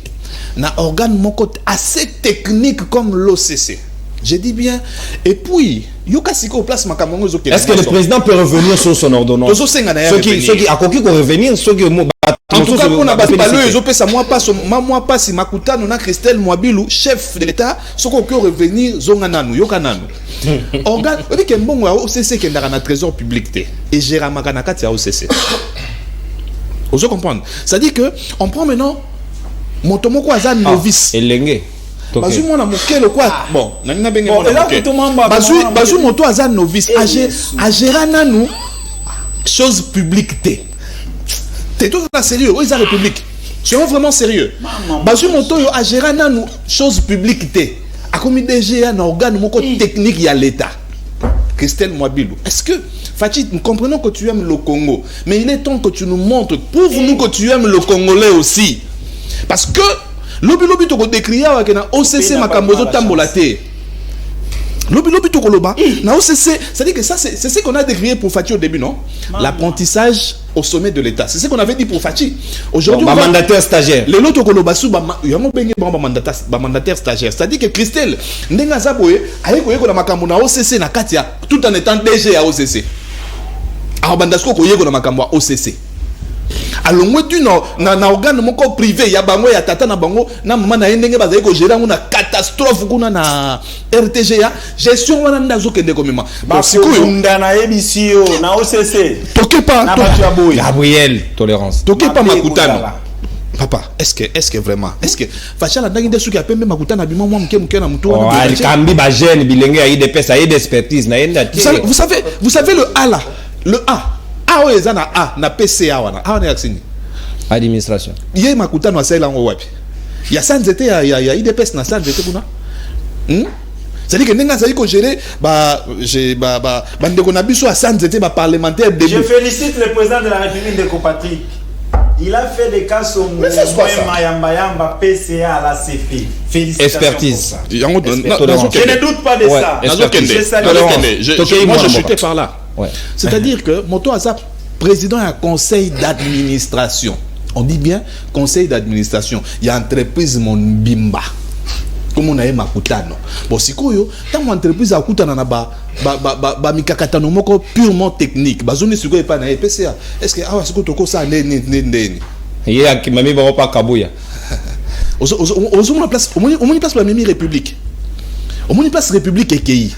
na organe moko assez technique comme l'OCC. Je dis bien et puis yokasiko place makamongo zo. Est-ce que le président peut revenir sur son ordonnance? Ceux qui a conquis qu'on revenir ceux qui en tout cas on a battu les opé ça moi pas si makuta na Christelle Mwabilu chef de l'état ce qu'on peut revenir zongananu yokananu organe dit que bon OCC qui ndaka na trésor public té et gère makana kati ya OCC. Vous comprendre ça dit que on prend maintenant motomoko aza novice elenge bazu mona mokelo quoi bon nani na benge mona bazu moto aza novice a gérer nanu chose publique té c'est tout ça sérieux oui ça république soyons vraiment sérieux bazu moto yo a gérer nanu chose publique té a commis DG na organe moko technique ya l'état. Christelle Mwabilu est-ce que Fatih, nous comprenons que tu aimes le Congo mais il est temps que tu nous montres prouve-nous que tu aimes le Congolais aussi parce que lobi to ko décrire avec na OCC makambozo tambolaté lobi to ko loba na OCC c'est à dire que ça c'est ce qu'on a décrié pour Fatih au début non l'apprentissage au sommet de l'État. C'est ce qu'on avait dit pour Fachi. Aujourd'hui, bon, mandataire stagiaire. Les autres Kolobasu, mandataire stagiaire. C'est-à-dire que Christelle, Ndenga Zaboye, Ayeko na makambo na OCC na Katia, tout en étant DG à OCC. Alors Bandasko Koyeko na makambo à OCC. Alors moi tu na organe moko privé ya bango ya tata na bango na mama na ndenge bazali ko gérer una catastrophe kuna na RTGA gestion wana ndazo kende komema ba sikoyo ndana ebisio na OCC toke pas na batu aboyi Gabriel tolérance toke pas makutano papa est-ce que vraiment est-ce que Fachala ndangi ndesu ki apembe makutana bima mwa mke na mtu wana oh kambi ba jeune bilenge ya IDPS a d'expertise na yenda vous savez le A là le A A ezana A na PCA wana A wana yaksini administration ye makutano asala ngo wapi ya sanzete ya IDPS na sanzete kuna c'est-à-dire que ndenga zali ko gérer ndeko na biso a sanzete ba parlementaire de je félicite le président de la République de Patrick. Il a fait des cas sur Mayamba PCA à la CP. Félicitations. Expertise. Je ne doute pas de ça. Moi je chutais par là. Ouais. C'est-à-dire que Moto Azap, président et conseil d'administration. On dit bien conseil d'administration. Il y a entreprise Monbimba. Comme on a eu Makutano. Bon, si koyo, tant entreprise a kutana na ba mikakatano moko purement technique. Bazoni sikoyo pa na PCA. Est-ce que ah siko toko ça ndeni. Yé akimami ba pa kabuya. Au place pour la même république. Au moins place république EKI.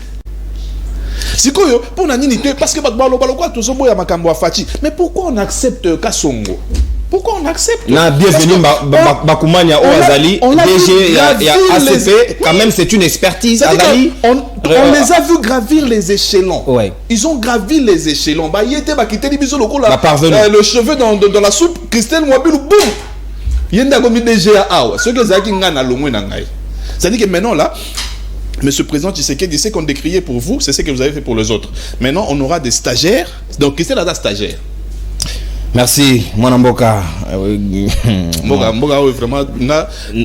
Sikoyo pour na nini parce que balo quoi tout so boya makambo wa Fachi. Mais pourquoi on accepte Kasongo? Pourquoi on accepte? Na bienvenue Bakumania au Azali DG il y a ACP quand même c'est une expertise Azali on les a vu gravir les échelons. Ouais. Ils ont gravi les échelons. Bah yete ba kité biso loko là le cheveu dans la soupe Christelle Mwabilu boum. Yenda gomi DG a ce que Zaki ngana longwe na ngai. C'est-à-dire que maintenant là Monsieur le Président Tshisekedi, ce qu'on décriait pour vous, c'est ce que vous avez fait pour les autres. Maintenant, on aura des stagiaires. Donc, qu'est-ce que c'est la stagiaire? Merci, mon Mboka. Mboka, vraiment.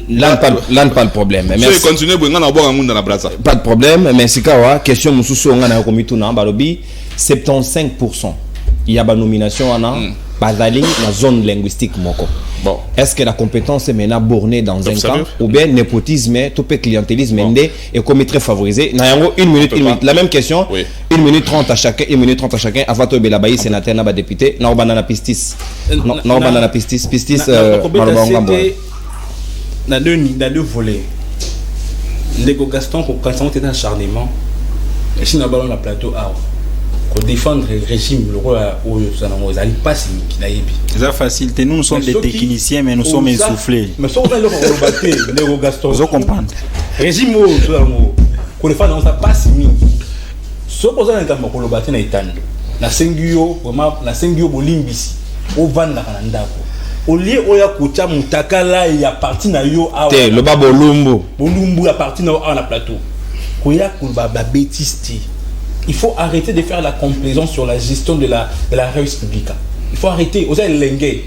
Là, pas de problème. Merci. Continuez, pas de problème. Mais si kawa, question mususu on a commis tout na balobi 75%. Il y a ba nomination ana bazali la zone linguistique moko. Bon, est-ce que la compétence est maintenant bornée dans un camp ou bien népotisme, tout clientélisme et comme très favorisé? Une minute. La même question. Oui. 1 minute 30 à chacun. 1 minute 30 à chacun. Avato Belabayi, sénateur, n'a pas député. Non, banana pistis. Non, banana pistis. Pistis. Dans deux volets. Ndeko Gaston, quand on était dans l'acharnement, si on a ballon la plateau, pour défendre le régime, le roi où ça n'a pas si c'est facile. Nous sommes des techniciens, mais nous sommes essoufflés. Mais si on a le Gaston, vous comprenez. Régime où qu'on les femmes n'ont pas si mis. Sauf pour ça, on a battu dans l'État. Na Sengio, vraiment, na Sengio Bolimbisi, au Van la Canada. Au lieu où il y a Koucha Moutakala, il y a parti na yo à le bas Bolumbo. Bolumbo a parti na la plateau. Kouya Koulba bêtiste. Il faut arrêter de faire la complaisance sur la gestion de la réussite publique. Il faut arrêter. Vous avez l'engué.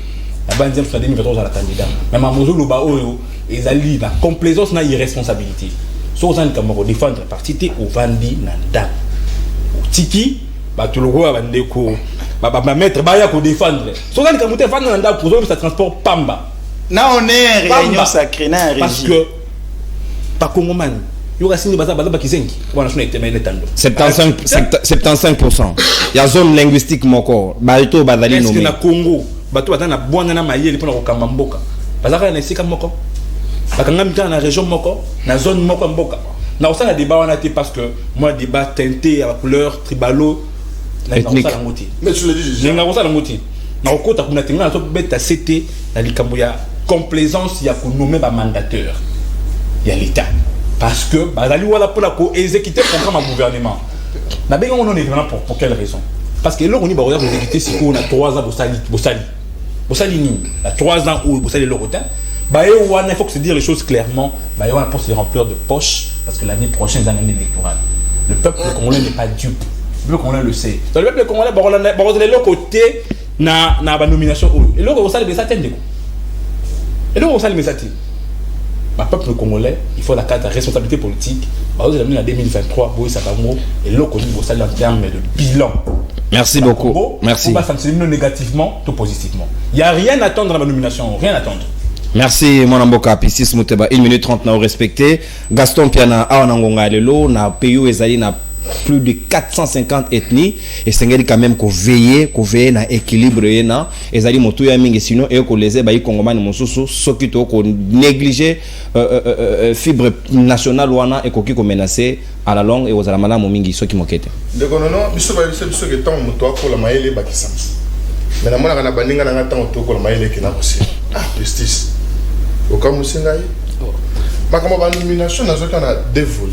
La bande de 2014 à la candidat. Mais Mamozo Luba Oyo, ils ont la complaisance n'a irresponsabilité. Sauf que vous avez défendre la partie au Vandi Nanda. Tiki, tu le vois, Vandeko. Maître Baya pour défendre. Sauf que vous avez défendre Nanda pour ça transport Pamba. Non, on est réunion sacrée. Parce que, par Congoman. 75%. Il y a zone linguistique moko. Balto bazali nommé. Est-ce que na Congo, bato batana bwana na mayeli pona kokamba mboka. Bazaka na esika moko. Bakanga mika na région moko, na zone moko mboka. Na osala débat wana té parce que moi débat teinté à la couleur tribalo ethnique. Mais tu le dis, na osala ngoti. Na okota kuna tenga na to beta CT na likambo ya complaisance ya ko nommer ba mandateur. Ya l'état. Parce que bazali wala pour la exécuter le programme à gouvernement. Na benga on est vraiment pour quelle raison? Parce que là on dit bah vous exécuter si on a 3 ans Bosali ni la 3 ans où Bosali le retard. Bah il faut se dire les choses clairement. Bah il pour se remplir de poche parce que l'année prochaine c'est l'année électorale. Le peuple congolais n'est pas dupe. Le peuple congolais le sait. Le peuple congolais bah on est l'autre côté na ba nomination et l'autre Bosali mais ça tende quoi. Et l'autre Bosali mais ça tende. Le peuple congolais, il faut la carte de responsabilité politique. Vous avez mis en 2023, et là, on dit en termes de bilan. Merci La beaucoup. Congo, Merci. Pour sanctionner négativement ou positivement. Il n'y a rien à attendre dans la nomination, rien à attendre. Merci mon amboka Piscis Muteba 1 minute 30 na respecté. Gaston Piana awanangonga lelo na pays ezali na plus de 450 ethnies et sengeli quand même ko veiller na équilibre yena ezali motu ya mingi sinon et ko leze ba kongomani mosusu soki to ko négliger fibre nationale wana et ko ki ko menacer à la longue et aux alamana mo mingi soki mokete de konono biso ba biso ke tant moto akola mayele bakisams mais na mona kana baninga na tant to kola mayele kina kosi justice au comme singai makambo ba nomination na zoka na dévolé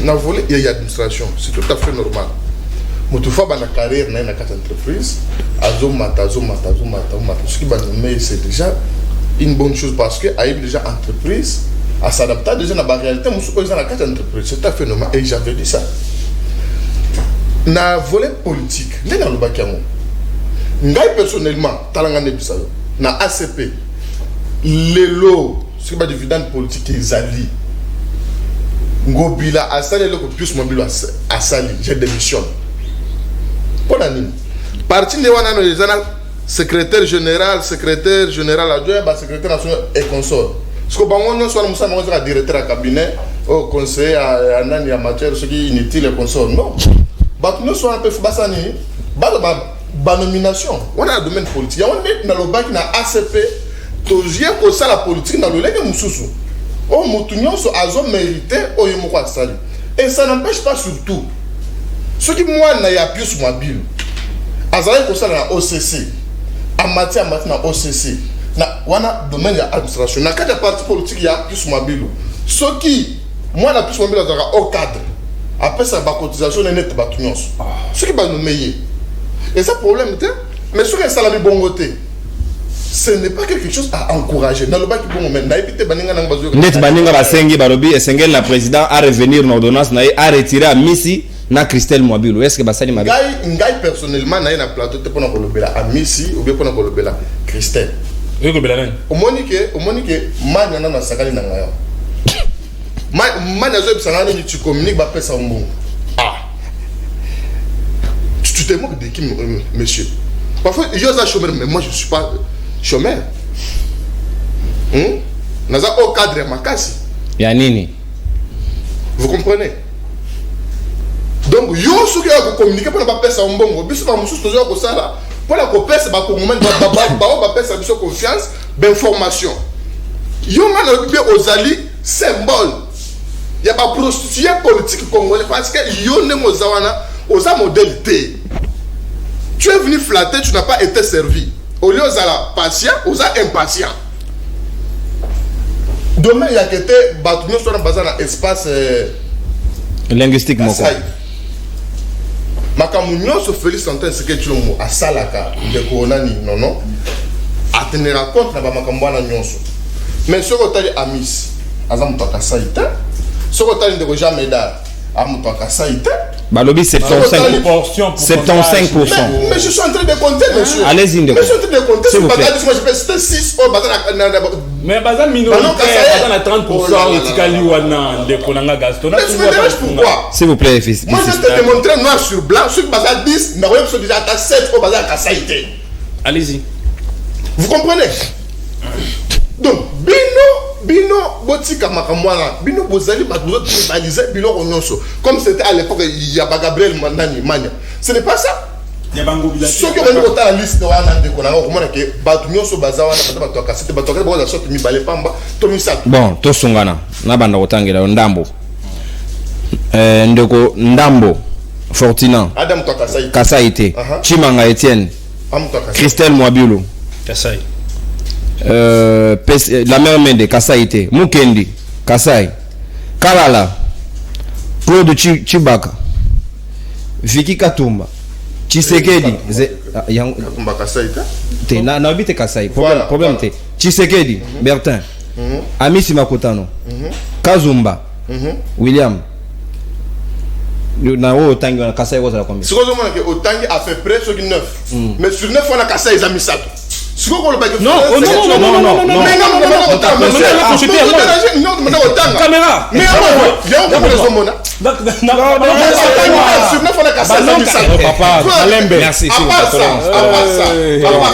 na volé il y a administration c'est tout à fait normal moto fa ba na carrière na quatre entreprise azomata ce qui va nommer c'est déjà une bonne chose parce que a déjà entreprise à s'adapter déjà à la réalité musu ko na quatre entreprise c'est tout à fait normal et j'avais dit ça na volet politique les na lobaki yango ngai personnellement talanga ne bisayo na ACP lelo ce qui va dividende politique ezali ngobila asali le plus mobile asali j'ai démissionne pour nani parti ne wana no ezana secrétaire général adjoint ba secrétaire national et consort ce que bango no so na musa no za directeur à cabinet au conseiller à nani ya matière ce qui inutile et consort non ba no so un peu basani ba nomination wana domaine politique ya on na lobaki na ACP tozie ko sala politique dans le lenge mususu o mutu nyonso azo mériter o yemo kwa sali et ça n'empêche pas surtout ce qui moi na ya plus mobile azali ko sala na OCC en matière na OCC na wana domaine ya administration na kada parti politique ya plus mobile ce qui moi na plus mobile azaka au cadre après ça ba cotisation net ba tout nyonso ce qui ba nous meiller et ça problème était mais ce que ça la bongoté ce n'est pas quelque chose à encourager. Dans le bas qui bon moment, n'habitez baninga nang bazo. Net baninga basengi barobi et sengel la président a revenir en ordonnance na a retirer à Missy na Christelle Mwabilo. Est-ce que basali mabe? Ngai personnellement na plateau te pona ko lobela à Missy ou bien pona ko lobela Christelle. Oui ko belana. O monique manya na sakali na ngayo. Manya zo bisanga ni tu communiques ba pesa mbongo. Ah. Tu te moques de qui monsieur? Parfois il y a ça chômeur mais moi je suis pas chômeur. Naza au cadre makasi. Ya nini? Vous comprenez? Donc yo ce que vous communiquer pour ne pas perdre mbongo, biso ba mususu tozo ko sala, pour la ko pesa ba ko moment ba pesa biso confiance, d'information. Yo mana bien ozali symbole. Ya ba prostituée politique congolais parce que yo ne mozawana oza modèle T. Tu es venu flatter, tu n'as pas été servi. Au lieu d'être patient, vous êtes impatient. Demain, il y a que des bâtiments sur un espace linguistique. Makamounion se félicite en ce que tu as salaka de Koronani, non, à tenir compte de Makamouana Nyonso. Mais ce que tu as amis, Azamutaka Saïta, ce que tu as de Roja Médard, Amutaka Saïta. Balobi 75%. Mais je suis en train de compter, monsieur. Allez-y, je suis en train de compter. S'il vous plaît. Moi, je fais 6 mais Bazan minoritaire, Bazan à 30%, et Tikali Wana, de Konanga Gaston. Mais je me demande pourquoi. S'il vous plaît, fils. Moi, je te démontrer noir sur blanc. Ceux qui Bazan 10, n'a rien déjà à 7 au Bazan à Saïté. Allez-y. Vous comprenez? Donc, Bino, Botika Makamwana, Bino Bozali, Badouzot, Balisé, Bino Onyonso. Comme c'était à l'époque, il y a Gabriel Mandani, Mania. Ce n'est pas ça. Ceux qui ont voté la liste de Wanande, qu'on a remarqué que Badounyoso Bazawana, Batoka, c'était Batoka, Boza, Sot, Mibale Pamba, Tomisat. Bon, Tosungana, Nabanda Otangela, Ndambo. Ndoko, Ndambo, Fortinan, Adam Toka Kasaïté, Chimanga Etienne, Christelle Mwabilo. Kasaï. La mère Mende, Kasaïté, Mukendi, Kasaï, Kalala, Claude Chibaka, Vicky Katumba, Tshisekedi, Katumba Kasaïté. Na habite Kasaï, problème te. Tshisekedi, Bertin, Amisi Makotano, Kazumba, William. Na Otangi na Kasaï, vous avez combien? Ce que je veux dire, Otangi a fait près sur 9. Mais sur 9, on a Kasaï, ils ont mis ça. Ce qu'on le bague. Non, caméra. Mais papa, merci. À part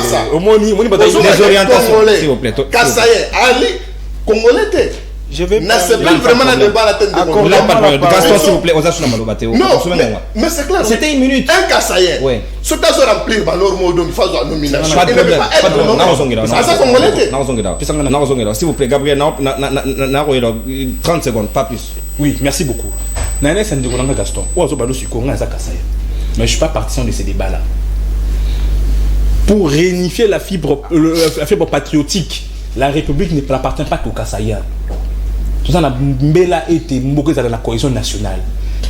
ça, les orientations, s'il vous plaît. Kassaye, Ali, Congolais. Je vais pas vraiment dans le débat à la tête de Congolais. Gaston, s'il vous plaît, aux assurances Malobateo. Non, mais c'est clair. C'était une minute. Un Kassaye. Oui. Ce tas de remplir par normes donc il faut la nomination. Pas de problème. Pas de problème. C'est ça Congolais. S'il vous plaît, Gabriel, 30 secondes, pas plus. Oui, merci beaucoup. Nana Sandikolanga Gaston. Oazo Balo Sukonga Eza Kassaye. Mais je ne suis pas partisan de ces débats-là. Pour réunifier la fibre patriotique, la République n'appartient pas qu'aux Kassaïens. Tout ça, Mbela était dans la cohésion nationale.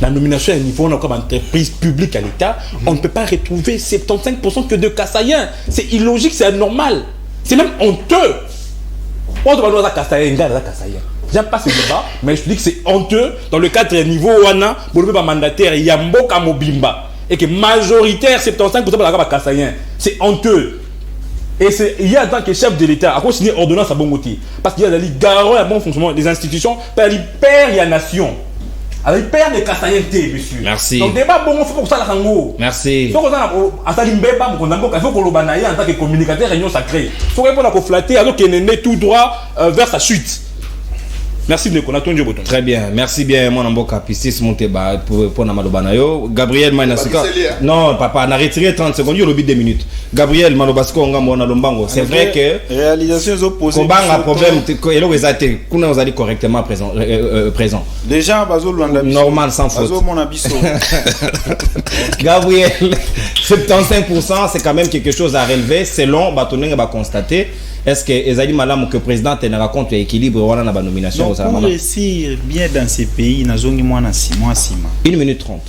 La nomination à un niveau comme entreprise publique à l'État, on ne peut pas retrouver 75% que de Kassaïens. C'est illogique, c'est anormal. C'est même honteux. On doit avoir Kassaïen, j'aime pas ce débat, mais je dis que c'est honteux dans le cadre niveau Wana, pour le mandataire Yamboka Mobimba, et que majoritaire 75% de la Kassaïen. C'est honteux. Et il y a en tant que chef de l'État, à quoi signer ordonnance à Bongoti. Parce qu'il y a des garants à bon fonctionnement des institutions, par les pères et la nation. Avec les pères de Kassaïen, monsieur. Merci. Donc, débat, bon, il faut pour ça la rango. Merci. Il faut qu'on ait en tant que communicateur réunion sacrée. Il faut qu'on ait flatté alors qu'il est né tout droit vers sa chute. Merci de connaître. Très bien, merci bien mon amboka Pistis Monteba pour Namalobanayo. Gabriel Mainasika. Non, papa, on a retiré 30 secondes, il y a le 2 minutes. Gabriel Malobasco on a Lombango. C'est vrai que réalisations opposées. Combat un problème et là vous avez qu'on vous a dit correctement présent. Déjà Bazol normal sans faute. Bazol mon abisso. Gabriel 75% c'est quand même quelque chose à relever selon Batoning va constater. Est-ce que Ezali Malam que le président te raconte l'équilibre ou la nomination? Donc, pour réussir bien dans ces pays, nous avons moins 6 mois. 1 minute 30.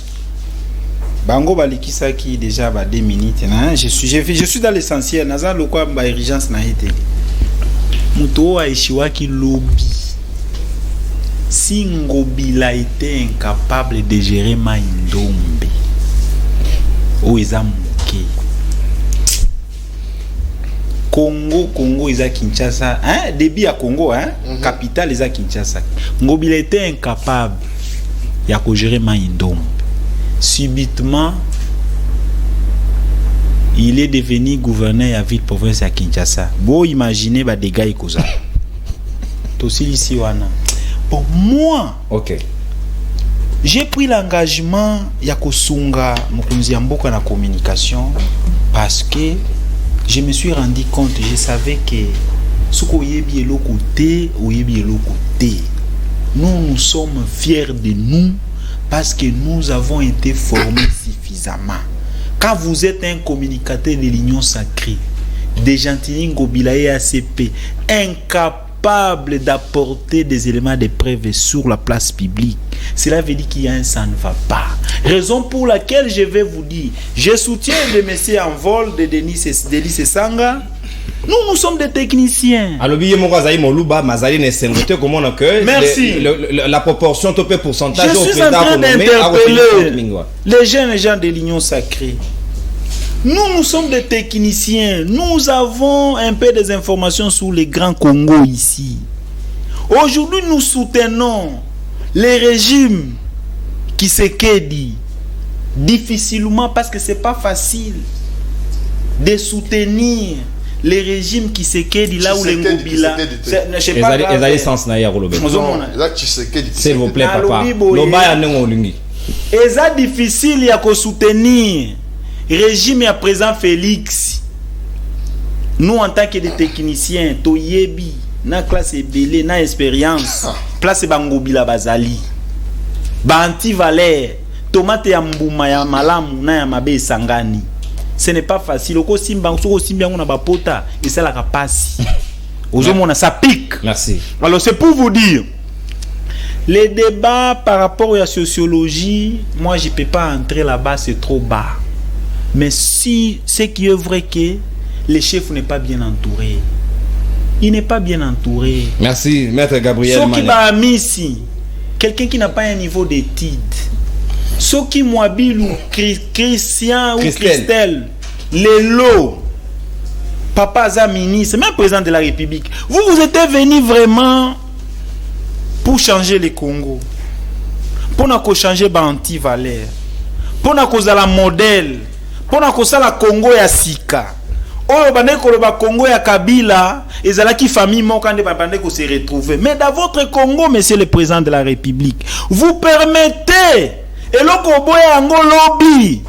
Bango Balikisaki déjà 2 minutes. Je suis dans l'essentiel. Nous avons le quoi urgence na été. Muto Aishiwaki lobby. Si Ngobila était incapable de gérer Maïndombe, ou Ezamuke. Congo est à Kinshasa, hein? Débit à Congo, hein? Capitale est à Kinshasa. Ngobila était incapable de gérer Maïndom. Subitement, il est devenu gouverneur de la ville province à Kinshasa. Bon, imaginez les dégâts qu'il a. Pour moi, ok. J'ai pris l'engagement de Kosunga Mokonzi Mboka na communication parce que je me suis rendu compte, je savais que ce qu'on y est le côté, nous sommes fiers de nous parce que nous avons été formés suffisamment. Quand vous êtes un communicateur de l'Union sacrée, des Gentilini Ngobila et ACP, incapable d'apporter des éléments de preuve sur la place publique, cela veut dire qu'il y a un ça ne va pas. Raison pour laquelle je vais vous dire, je soutiens le messieurs en vol de Denis Sanga. Nous sommes des techniciens. Merci. La proportion, le pourcentage. Je suis en train d'interpeller les jeunes gens de l'Union sacrée. Nous sommes des techniciens. Nous avons un peu des informations sur les grands Congo ici. Aujourd'hui, nous soutenons les régimes qui se quédient difficilement parce que c'est pas facile de soutenir les régimes qui se quédient là où les Ngobila. S'il vous plaît, papa. C'est difficile à soutenir régime à présent Félix. Nous en tant que des techniciens, toyebi na classe belé na expérience, place bangobila bazali. Ba anti-valeur, tomate ya mbuma ya malamu na ya mabe sangani. Ce n'est pas facile. Oko simba on a bapota et c'est la capacité. Aujourd'hui on a ça pique. Merci. Alors c'est pour vous dire les débats par rapport à la sociologie, moi je peux pas entrer là-bas, c'est trop bas. Mais si ce qui est vrai que le chef n'est pas bien entouré, il n'est pas bien entouré. Merci, maître Gabriel. Ce qui m'a mis ici, quelqu'un qui n'a pas un niveau d'étude, ce qui Mouabil ou Christian ou Christelle, les lots, Papa Aza ministre, même président de la République. Vous êtes venu vraiment pour changer le Congo. Pour changer anti-valeur. Pour la modèle. Pour la Congo ya Sika. Oh, le Congo ya Kabila, et qui famille mokande bandeko se retrouver. Mais dans votre Congo, monsieur le président de la République, vous permettez et le boya yango lobby,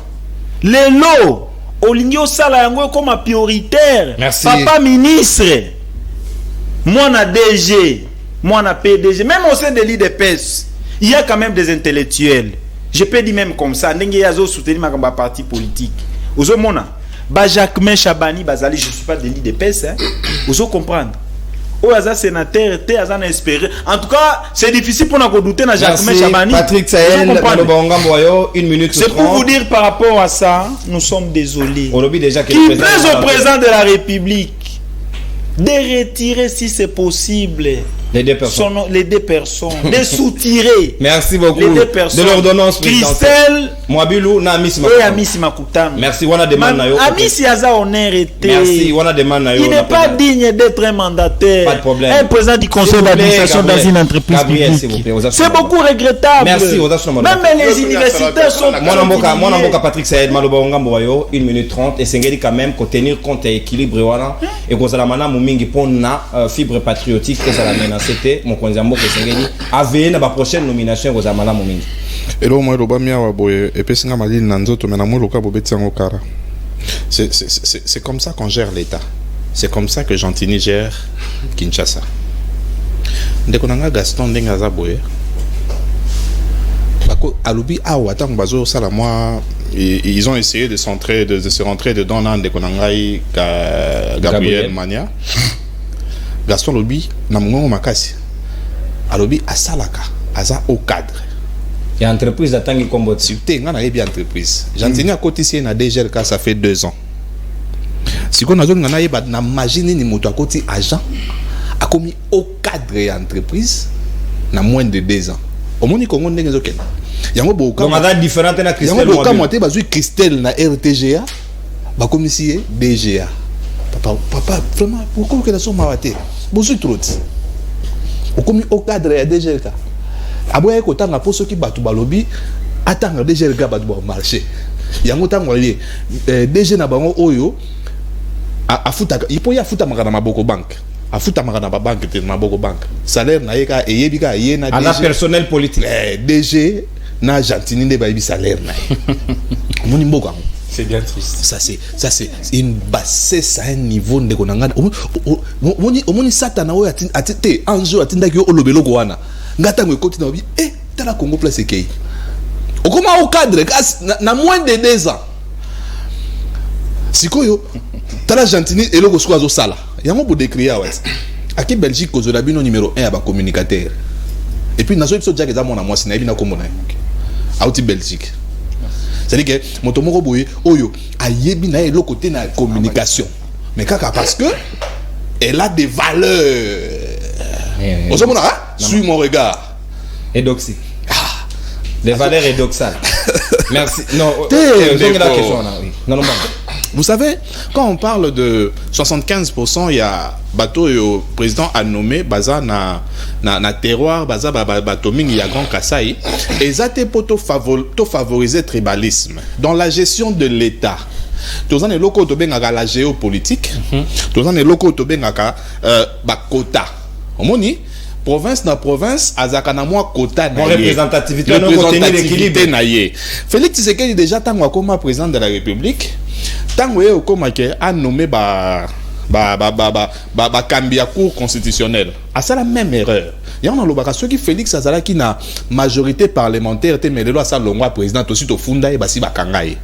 les lots, olingio sala yango comme prioritaire. Merci. Papa ministre, moi na DG, moi na PDG, même au sein de l'IDPS, il y a quand même des intellectuels. Je peux dire même comme ça, ndenge yazo soutenir ma parti politique. Ozo mona ba Jacquemain Chabani bazali, je suis pas de l'IDPS hein. Ozo comprendre. O aza sénateur, te aza na espérer. En tout cas, c'est difficile pour nous douter na Jacquemain Chabani. Patrick Sahel, Malobongamboyo, 1 minute 30. C'est pour vous dire par rapport à ça, nous sommes désolés. On lobby déjà Qui plaise au président de la République de retirer si c'est possible. Les deux personnes. Les deux personnes. De soutirer. Merci beaucoup. Les deux personnes. De l'ordonnance Christelle. Moabilou na Miss Et Amici Makutano. Merci. On a demandé. Amici Aza honneur était. Merci. On a demandé. Il n'est pas digne d'être un mandataire. Pas de problème. Un président du conseil d'administration dans une entreprise publique. C'est beaucoup regrettable. Merci. Même les universitaires sont. Mon Patrick Saïd Malobongamboyo, 1 minute 30. Et c'est quand même qu'on tenir compte et équilibre. Et qu'on a la mana mumingi pour na fibre patriotique. Et ça la c'était mon konzambo que sengeli avait na ba prochaine nomination aux amala momingi elo mo roba mia wa boye et pesinga malili na nzoto mena mo loka bobeti yango kara. C'est comme ça qu'on gère l'état. C'est comme ça que Gentini gère Kinshasa. Ndeko nanga Gaston ndenga za boye bako alubi awa tango bazo sala moi ils ont essayé de se rentrer dedans dans ndeko nanga Gabriel Mania. Gaston Lobi na mungo makasi alobi asalaka aza au cadre et entreprise atangi kombo sute nga na yebi entreprise Gentini a cotisé na DGRK ça fait 2 ans siko na zone na yeba na imagine ni moto akoti agent a commis au cadre et entreprise na moins de 2 ans omoni kongo ndenge zokena yango boka donc ada différente na Christelle yango boka moté bazui Christelle na RTGA ba commissaire DGA papa vraiment pourquoi que la somme mawate bosu trop au commis au cadre ya DGRK aboye ko tanga poso ki batu balobi atanga DGRK batu ba marché yango tango li DG na bango oyo afuta ipo ya futa makana maboko bank afuta makana ba bank te maboko bank salaire na yeka eyebika yena ana personnel politique DG na Gentini ne ba yebi salaire na moni mboka. C'est bien triste. Ça c'est une bassesse à un niveau de konanga. Omoni satana oyo atite anjo atinda ki olobelo ko wana. Ngata ngo ekoti na obi tala Congo place kei. Okoma au cadre na moins de 2 ans. Sikoyo tala Gentini eloko siko zo sala. Yango bo décrire wa. Aki Belgique ko zola bino numéro 1 ya ba communicateur. Et puis nazo episode jaga za mona mwasi na bina komona. Auti Belgique. C'est-à-dire que Motomoko Boye, Oyo, Ayebi na le côté de la communication. Mais kaka parce que elle a des valeurs. Suis mon regard. Et doxy. Des valeurs et doxales. Merci. Non, non. Vous savez, quand on parle de 75%, il y a bateau et le président a nommé baza na terroir baza bateau ming ya Grand Kasaï et ça te pour favoriser tribalisme dans la gestion de l'État. Tous les locaux to benga la géopolitique, tous les locaux to benga ba quota. Omoni province na province azaka na moi quota na représentativité na ye. Félix Tshisekedi déjà tango comme président de la République, tango ye comme que a nommé ba Kambia cour constitutionnelle. Ah, c'est la même erreur. Il y a un lobaka ceux qui Félix Azala qui n'a majorité parlementaire te mais le loi ça longwa président aussi to funda et basi bakangaye.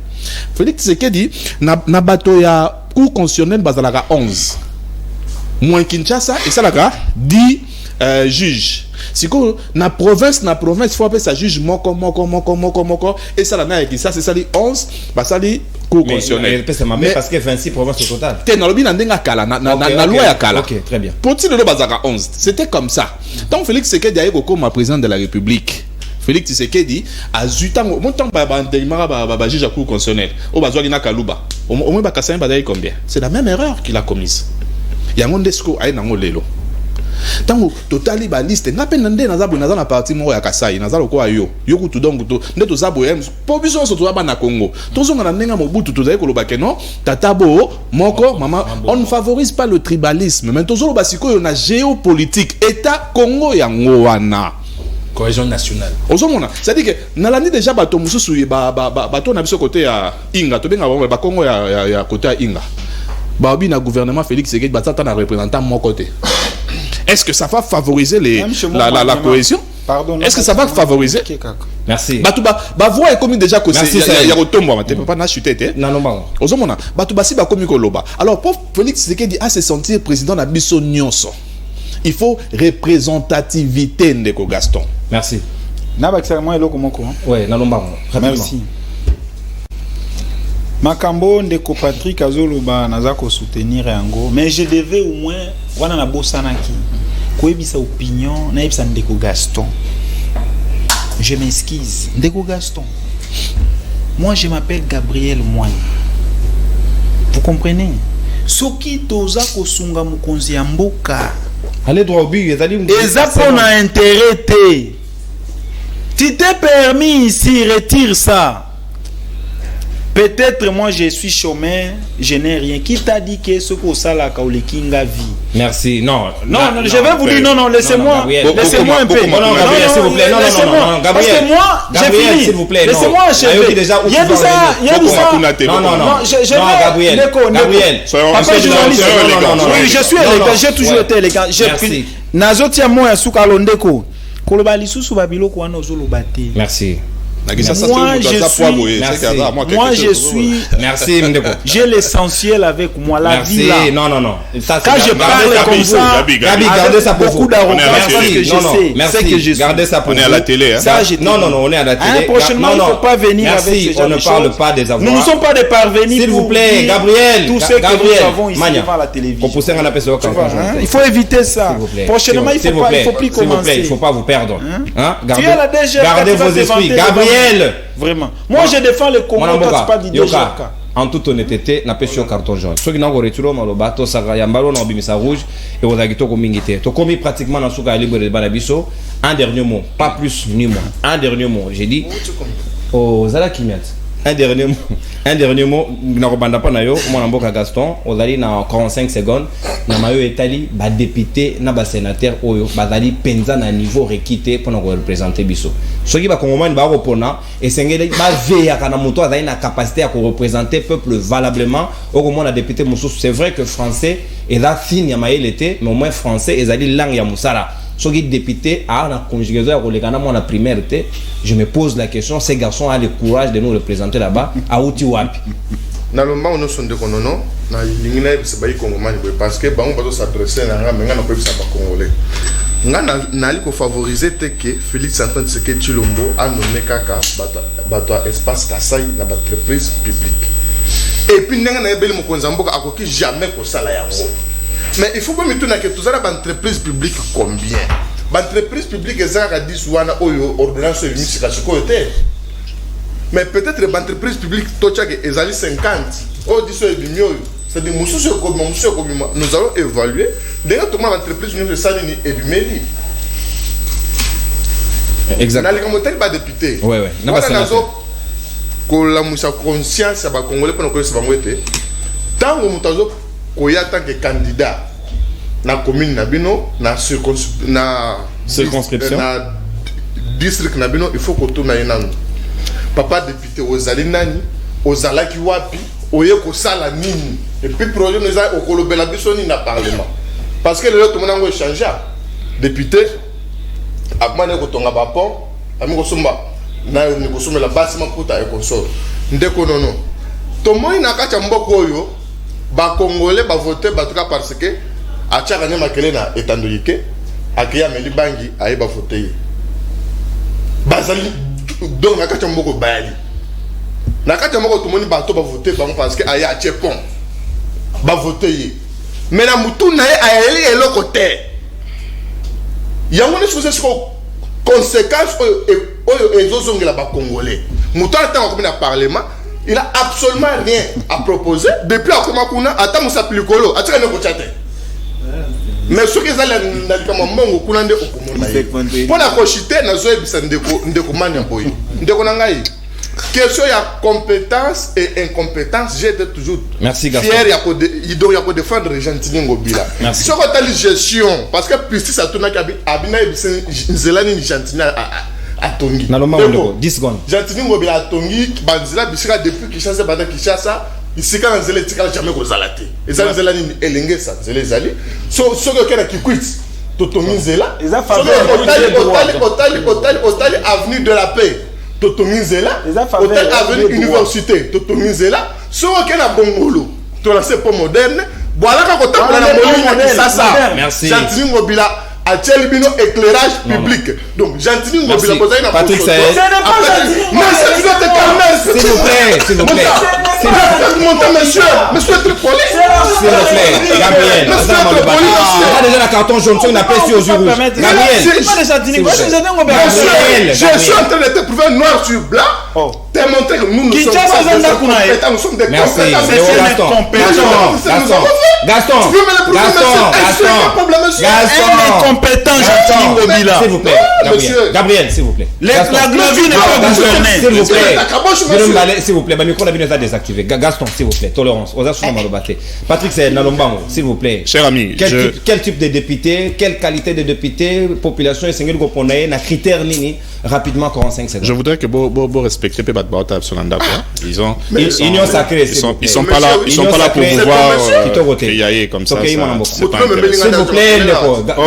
Félix Tshisekedi na bato ya cour constitutionnelle bazalaka 11. Moins Kinshasa et ça la 10 juges. Si ko na province faut appeler ça juge moko et ça la na qui ça c'est ça li 11 basali cour constitutionnelle. Mais parce que 26 provinces au total. Té na lobi na ndenga kala na loi ya kala. OK, très bien. Pour le bazaka 11, c'était comme ça. Donc Félix Tshisekedi a comme président de la République. Félix Tshisekedi a zutango montant ba intérim ba juge à cour constitutionnelle. O bazwa na Kaluba. au moins Bakassin Badaï combien? C'est la même erreur qu'il a commise. Yango ndesko aïe nango lelo. Tango totali ba liste ngape nande nazabu nazana parti mo ya Kasai nazalo ko ayo yoku tu donc to nde to zabo em po biso so to ba na Congo tozonga na ndenga mobutu to zai ko lobake non tatabo moko mama on ne favorise pas le tribalisme mais tozolo basiko yo na géopolitique état Congo yango wana cohésion nationale. Ozomona c'est-à-dire que nalandi déjà bato mususu bato na biso côté ya Inga to benga ba Congo ya côté ya Inga babi na gouvernement Félix Tshisekedi batata na représentant mon côté. Est-ce que ça va favoriser la cohésion? Pardon. Est-ce que ça va favoriser? Merci. Batuba voix est comme déjà que il y a retombe pas na chuté non non ozomona batuba si ba komi ko loba. Alors pour Félix Tshisekedi à se sentir président na biso nyonso. Il faut représentativité ndeko Gaston. Merci. Na ba moi eloko moko. Ouais, na lomba. Merci. Makambo ndeko Patrick azoloba nazako soutenir yango mais je devais au moins wana na bosanaki koyebisa opinion na yebisa ndeko Gaston. Je m'excuse ndeko Gaston. Moi je m'appelle Gabriel Moine. Vous comprenez? Soki toza kosunga mukonzi ya mboka. Allez droit au but, Eza pona intérêt te. Tu t'es permis ici, retire ça. Peut-être moi je suis chômeur, je n'ai rien. Qui t'a dit que ce que ça la Kinga vie? Merci. Non, je vais vous dire non, laissez-moi. Laissez-moi un peu. Non, Gabriel, s'il vous plaît. Non, Gabriel. Parce que moi, j'ai fini. S'il vous plaît. Laissez-moi achever. Il y a dit ça. Non, je vais. Gabriel. Papa journaliste. Oui, je suis élégant. J'ai toujours été élégant. J'ai pris. Nazotia moi ya suka londeko. Koloba lisusu babilo ko wana ozoloba te. Merci. Moi je suis merci Ndeko. J'ai l'essentiel avec moi la merci. Vie là. Non. Ça, quand je parle comme ça, Gabi, gardez ça pour beaucoup d'arrogance parce que je sais. Merci. C'est que je gardez ça pour on est à la télé hein. Ça, non, on est à la télé. Prochainement, il ne faut pas venir avec ces gens. On ne parle pas des avoirs. Nous ne sommes pas des parvenus. S'il vous plaît, Gabriel. Tout ce que nous avons ici devant la télévision. Il faut éviter ça. Prochainement, il ne faut plus commencer. Il ne faut pas vous perdre. Gardez vos esprits. Gabriel. Vraiment. Moi, je défends le Congo. Pas en toute honnêteté, n'a pas sur carton jaune. Ceux qui n'ont pas retiré le bateau, ça va y avoir un bimisa rouge et vous avez tout commis pratiquement dans ce cas libre de Banabiso. Un dernier mot, pas plus ni moins. Un dernier mot, j'ai dit. Oh, Zala Kimiat. Un dernier mot, na robanda pa na yo, mon mboka Gaston, ozali na 45 secondes, na mayo etali ba député na ba sénateur oyo, bazali penza na niveau requis pour nous représenter biso. Soki ba kongomani ba repona et sengeli ba veya kana moto azali na capacité à représenter peuple valablement, au moins na député mususu. C'est vrai que français est là fine ya maye l'été, mais au moins français ezali langue ya musala. Ce qui est député a la conjugaison à la primaire, je me pose la question, ces garçons ont le courage de nous représenter là-bas à Outiwapi. Normalement, on est de Konono, parce que on va s'adresser à Congolais. On a favoriser que Félix Antoine Tshisekedi Tshilombo a nommé Kaka Bato Espace Kasai dans l'entreprise publique. Et puis, nous avons jamais que ça. Mais il faut pas me tourner que tout ça dans l'entreprise publique combien? L'entreprise publique est à 10 ou ordonnance de municipalité. Mais peut-être l'entreprise publique, est à 50. Oh, 10 c'est-à-dire nous allons évaluer. D'ailleurs, l'entreprise publique est du mairie. Exactement. Nous avons pas député. Oui. Nous avons conscience à Congolais pour nous connaître. Tant que nous avons en tant que candidat na commune nabino na circonscription na district nabino il faut que tout na yenanu papa député ozali nani ozalaki wapi oye ko sala nini et puis projet nous a okolobela biso ni na parlement parce que le tout monde ngo changer député amane ko tonga ba pont ami ko sumba na ni ko sumela bâtiment pour ta école ndeko nono to moi na kacha mboko oyo ba Congolais ba voter ba truc parce que a tchakanya makele na etandolike akiya meli bangi ayi ba voter bazali donc na kacha mboko bayali na kacha mboko tout monde ba to ba voter ba parce que aya a tchepon ba voter mais na mutu na ayeli eloko te yango ne chose ko conséquence oyo ezozongela ba Congolais mutu ata ko na parlement il a absolument rien à proposer. Depuis à Komakuna, attends, on s'appelle Colo. Attends, on va mais ce que ça l'a dit comme un mongo kunande okomona. Pour la cochiter, na zoe bisandeko ndeko mania boy. Ndeko nangai. Question il y a compétence et incompétence, j'étais toujours fier il doit défendre Gentini Ngobila. Merci. Sur la gestion parce que puis ça tourne abina Zelani Gentini à Tongi. Naloma 10 secondes. Gentini Ngobila à Tongi, Banzila bisika depuis Kinshasa banda Kinshasa, ici quand Zelé tika jamais kozalate. Et ça Zelani elenge ça, Zelé zali. So que kena ki quit. Totongi Zela. Ils a Otali avenue de la paix. Totomizela, hôtel avenue université, Totomizela, sur aucun abongolo, tu as c'est pas moderne, voilà quand on a la moline, ça, merci. Gentini Ngobila, à Tchelibino éclairage public. Donc Gentini Ngobila, Patrick Saïd. S'il vous plaît, s'il vous plaît. Monsieur, très poli. S'il vous plaît, Gabriel. On a déjà la carton jaune, on a pêché aux yeux rouges. Gabriel. Je suis en train de te prouver noir sur blanc. T'as montré que nous sommes compétents, nous sommes des compétents. S'il vous plaît, Gabriel, s'il vous plaît. La glavine n'est pas gouvernée. S'il vous plaît, s'il vous plaît, ma micro est désactivé. Gaston, s'il vous plaît, tolérance. Patrick, c'est Nalombango, s'il vous plaît. Cher ami, quel type de député, quelle qualité de député, population et Seigneur Goponaye, na critère nini, rapidement 45 secondes. Je voudrais que vous respectez Batbata Sonanda. Ils ont Union sacrée, ils sont pas là pour pouvoir crier comme ça. S'il vous plaît,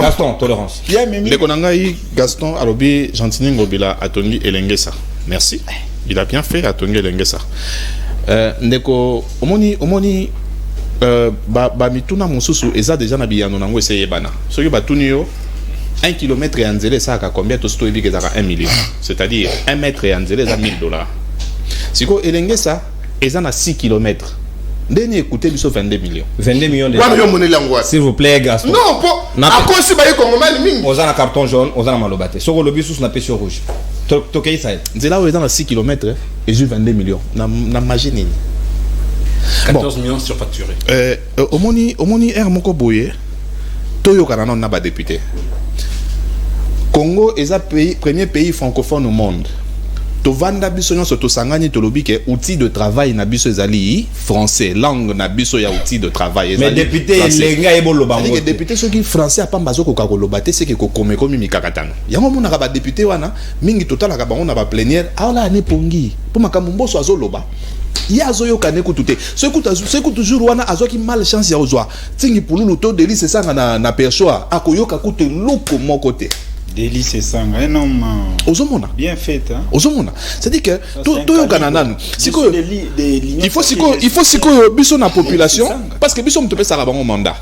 Gaston, tolérance. Gaston Alobi Gentini Ngobila Atongi Elengesa. Merci. Il a bien fait Atongi Elengesa. Ndeko omoni ba mituna mususu eza déjà na biyano nango essayé bana. Soki batuni yo 1 km et anzele ça a combien to story que ça a 1 million. C'est-à-dire 1 mètre et anzele ça $1000. Siko Elengesa eza na 6 km. Dernier écoutez biso 22 millions. 22 millions de s'il vous plaît, Gaston. Non, à cause si baye Congomani mingi. On a un carton jaune, on a un malobate. Sur le bus, on a pêché rouge. Tokei ça. C'est là où ils ont 6 km et j'ai 22 millions. Na imagine. 14 millions surfacturés. Omoni R moko boye. Toyo kana na ba député. Congo est le premier pays francophone au monde. Tovanda biso nyonso tosangani tolobi ke outil de travail na biso ezali français, langue na biso ya outil de travail ezali. Mais député lenga ebolo bango. Les députés ceux qui français apamba zo ko kakoloba te c'est que ko komeko mimi kakatanga. Yango mona ka ba député wana mingi total ka bango na ba plénière ala ne pongi. Po makambo mboso azoloba. Ya zoyo kane kutute. Ce que toujours wana azoki malchance ya ozwa. Tingi pululu to délice sanga na perchoa akoyoka kute loko moko te. Délice sang, un homme bien fait. Ozomona. C'est-à-dire que tout Canada, il faut siko biso na population parce que biso mtope sara bango mandat.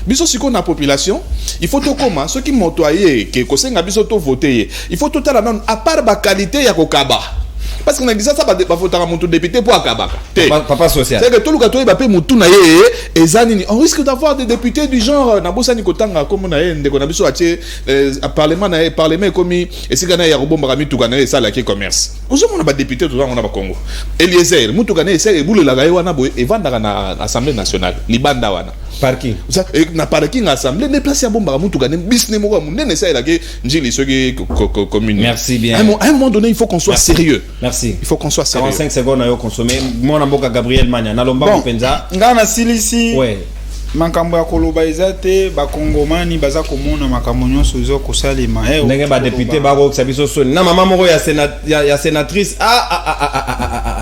Biso siko na population, il faut to koma ceux qui motoyer que kosenga biso to voter. Il faut tout à non à part ba qualité ya kokaba. Parce qu'on a dit ça va voter mon député pour Akabaka. Papa social. C'est que tout le gâteau va payer Moutouna et Zanini. On risque d'avoir des députés du genre Nabosa Nikotanga comme on a un konabiso à parlement comme et si Gana Yarobo Marami Tougana et ça la qui commerce. On a pas député tout on a pas Congo. Eliezer Moutougané et boule la Gaïwana et Vandara na Assemblée nationale. Libanda wana. Parking. Et na parking assemblée ne place à bomba Moutougané business mo ne essaye la que Njili ceux qui commune. Merci bien. À un moment donné il faut qu'on soit sérieux. Merci. Il faut qu'on soit sérieux. 45 secondes à consommer. Mon amboka Gabriel Mania. Nalomba Mpenza. Ngana silisi. Ouais. Makambo ya koloba ezate ba kongomani baza komona makambo nyonso zo kosalema. Ndenge ba député ba ko sabiso soni. Na mama moko ya sénatrice.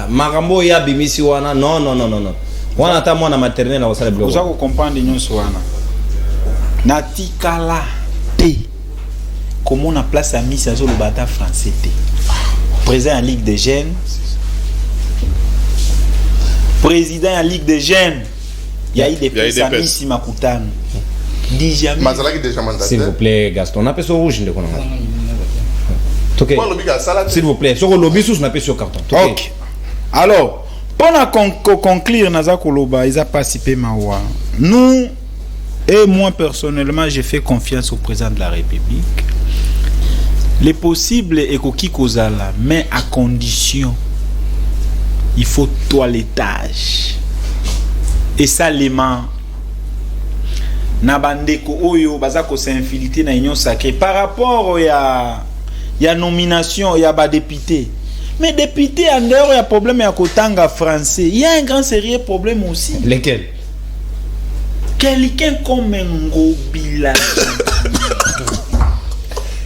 Makambo ya bimisi wana. Non. Wana ta mwana maternelle na osala bloc. Oza ko comprendre nyonso wana. Natikala te. Comment on a place à Miss Azo le bata français te. Président en Ligue des Jeunes. Président en Ligue des Jeunes. Il y a eu des places à Miss Makutano. Déjà. S'il vous plaît, Gaston. On a sur rouge. S'il vous plaît. Sur le lobby, on a sur carton. Ok. Alors, pour conclure, Naza Koloba, ils ont participé Mawa. Nous, et moi personnellement, j'ai fait confiance au président de la République. Les possibles et Koki Kozala, mais à condition il faut toilettage. Et ça, l'élément. Nabandeko oyo bazako s'infiltrer na union sacrée par rapport ya nomination ya ba député. Mais député en dehors il y a problème ya kotanga français. Il y a un grand sérieux problème aussi. Lesquels? Quelqu'un comme Ngobila.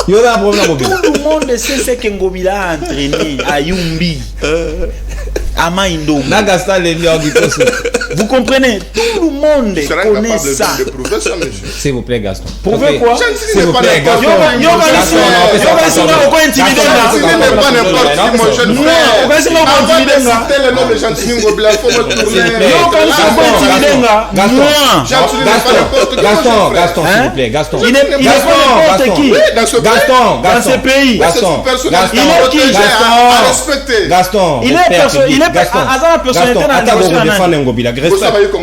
Il y a un problème Ngobila. Tout le monde sait ce que Ngobila a entraîné à Yumbi. À Maïndo. Vous comprenez? Tout le monde connaît ça. S'il vous plaît, Gaston. Prouvez quoi? S'il vous plaît, Gaston. Gaston, s'il vous plaît, Gaston. Il n'est pas n'importe qui. Dans ce pays. Gaston. Gaston. Il est la personnalité dans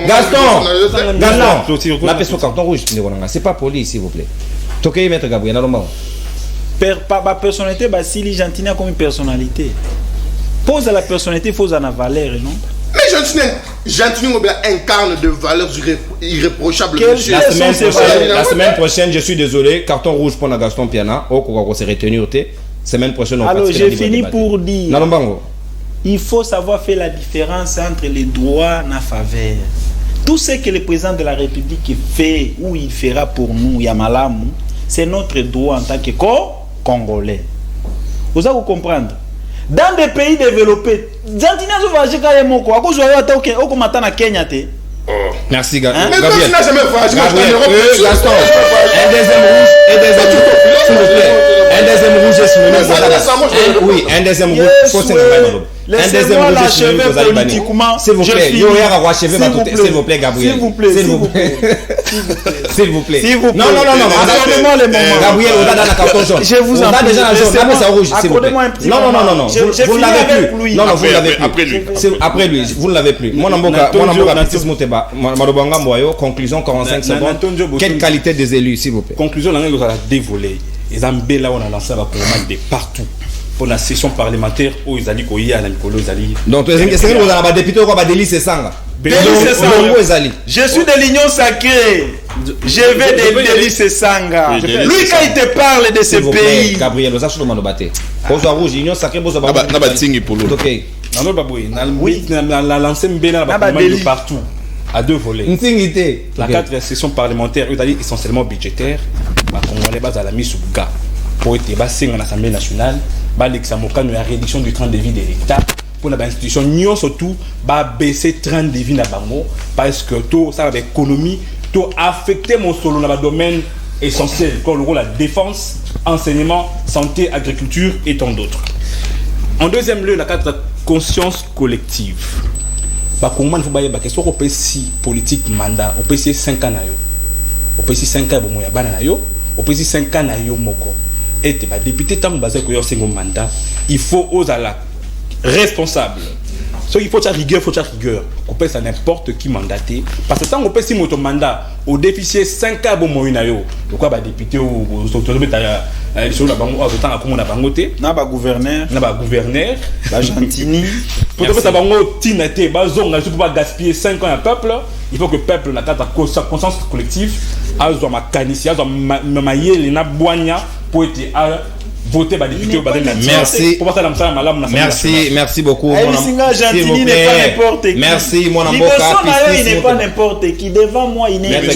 Gaston, la personne carton rouge, c'est pas poli, s'il vous plaît. Toké maître Gabriel, ma personnalité, si les gentils comme une personnalité. Pose à la personnalité, faut à la valeur, non? Mais Gentini incarne de valeurs irréprochables. La semaine prochaine, je suis désolé, carton rouge pour Gaston Piana, on s'est retenu. Semaine prochaine, on va. Alors, j'ai fini pour dire. Il faut savoir faire la différence entre les droits et la faveur. Tout ce que le président de la République fait ou il fera pour nous, Yamalamou, c'est notre droit en tant que Congolais. Vous allez comprendre. Dans des pays développés, merci Gabriel. Gaston, un deuxième rouge et deuxième rouge, s'il vous plaît. Un deuxième rouge est synonyme. Oui, un deuxième rouge. Un deuxième rouge est synonyme politiquement. S'il vous plaît, s'il vous plaît, Gabriel. S'il vous plaît. Non. Gabriel, on a dans la carton jaune. Je vous en prie. Déjà la jaune, rouge, s'il vous plaît. Non. Vous ne l'avez plus. Non, vous ne l'avez plus. Après lui, vous ne l'avez plus. Mon amboka, conclusion 45 secondes. Quelle qualité des élus, s'il vous plaît? Conclusion, on a dévolé. Les Zambé là, on a lancé la commande de partout. Pour la session parlementaire où ils allaient courir à l'Anicolo, ils allaient. Donc, vous avez des députés qui ont des délices sang. Je suis de l'Union sacrée. Je vais de délices sanga. Lui, quand il te parle de ce pays. Gabriel, vous avez le mandaté. Bozo rouge, l'Union sacrée, Bozo Babou. Ok. Non, Baboué. La lancée Mbena, la commande partout. À deux volets. La 4e session parlementaire, ils allaient essentiellement budgétaire. On les base à la mise sous gars. Pour être basé en Assemblée nationale, l'examoka nous la réduction du train de vie de l'État. Pour l'institution, nous surtout baisser le train de vie na bango parce que tout ça avec l'économie, tout affecter mon solo dans le domaine essentiel comme le rôle la défense, enseignement, santé, agriculture et tant d'autres. En deuxième lieu, la conscience collective. Comment il faut bailler la question au PC politique mandat, au PC 5 ans au PC 5 ans bon ya bana yo, au PC 5 ans yo moko. Et bah député tant basé que yo c'est un mandat, il faut aux à la responsable. So il faut ta rigueur, qu'on passe à n'importe qui mandaté parce que tant qu'on passe si mon mandat au déficit 5 ans bon moyen yo. Pourquoi bah député ou autorisé ta sur la bango autant à comment na bangoté na ba gouverneur ba Gentini pour que ça bango tinate ba zonga pour pas gaspiller 5 ans à peuple. Il faut que le peuple n'a pas sa conscience collective a zo ma kanisi a zo ma yele na boanya pour être à voter par député au badin. Merci beaucoup. Gentini n'est pas n'importe qui. Merci mon amboka. Il n'est pas n'importe qui. Devant moi, il n'est pas.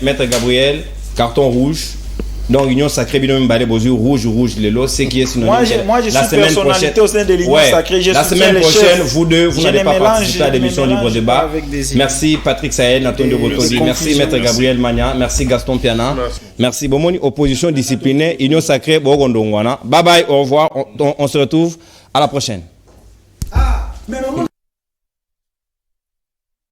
Maître Gabriel, carton rouge. Donc, Union Sacrée, Binom Balé Bozu, rouge, les lots, c'est qui est synonyme. Moi, je suis personnalité au sein de l'Union Sacrée. La semaine prochaine, vous deux, vous n'allez pas participer à l'émission Libre Débat. Merci Patrick Saël, Antonio Botondi, merci Maître Gabriel Magna, merci Gaston Piana, merci Bomoni, opposition disciplinée, Union Sacrée, Bogondongwana. Bye bye, au revoir, on se retrouve à la prochaine.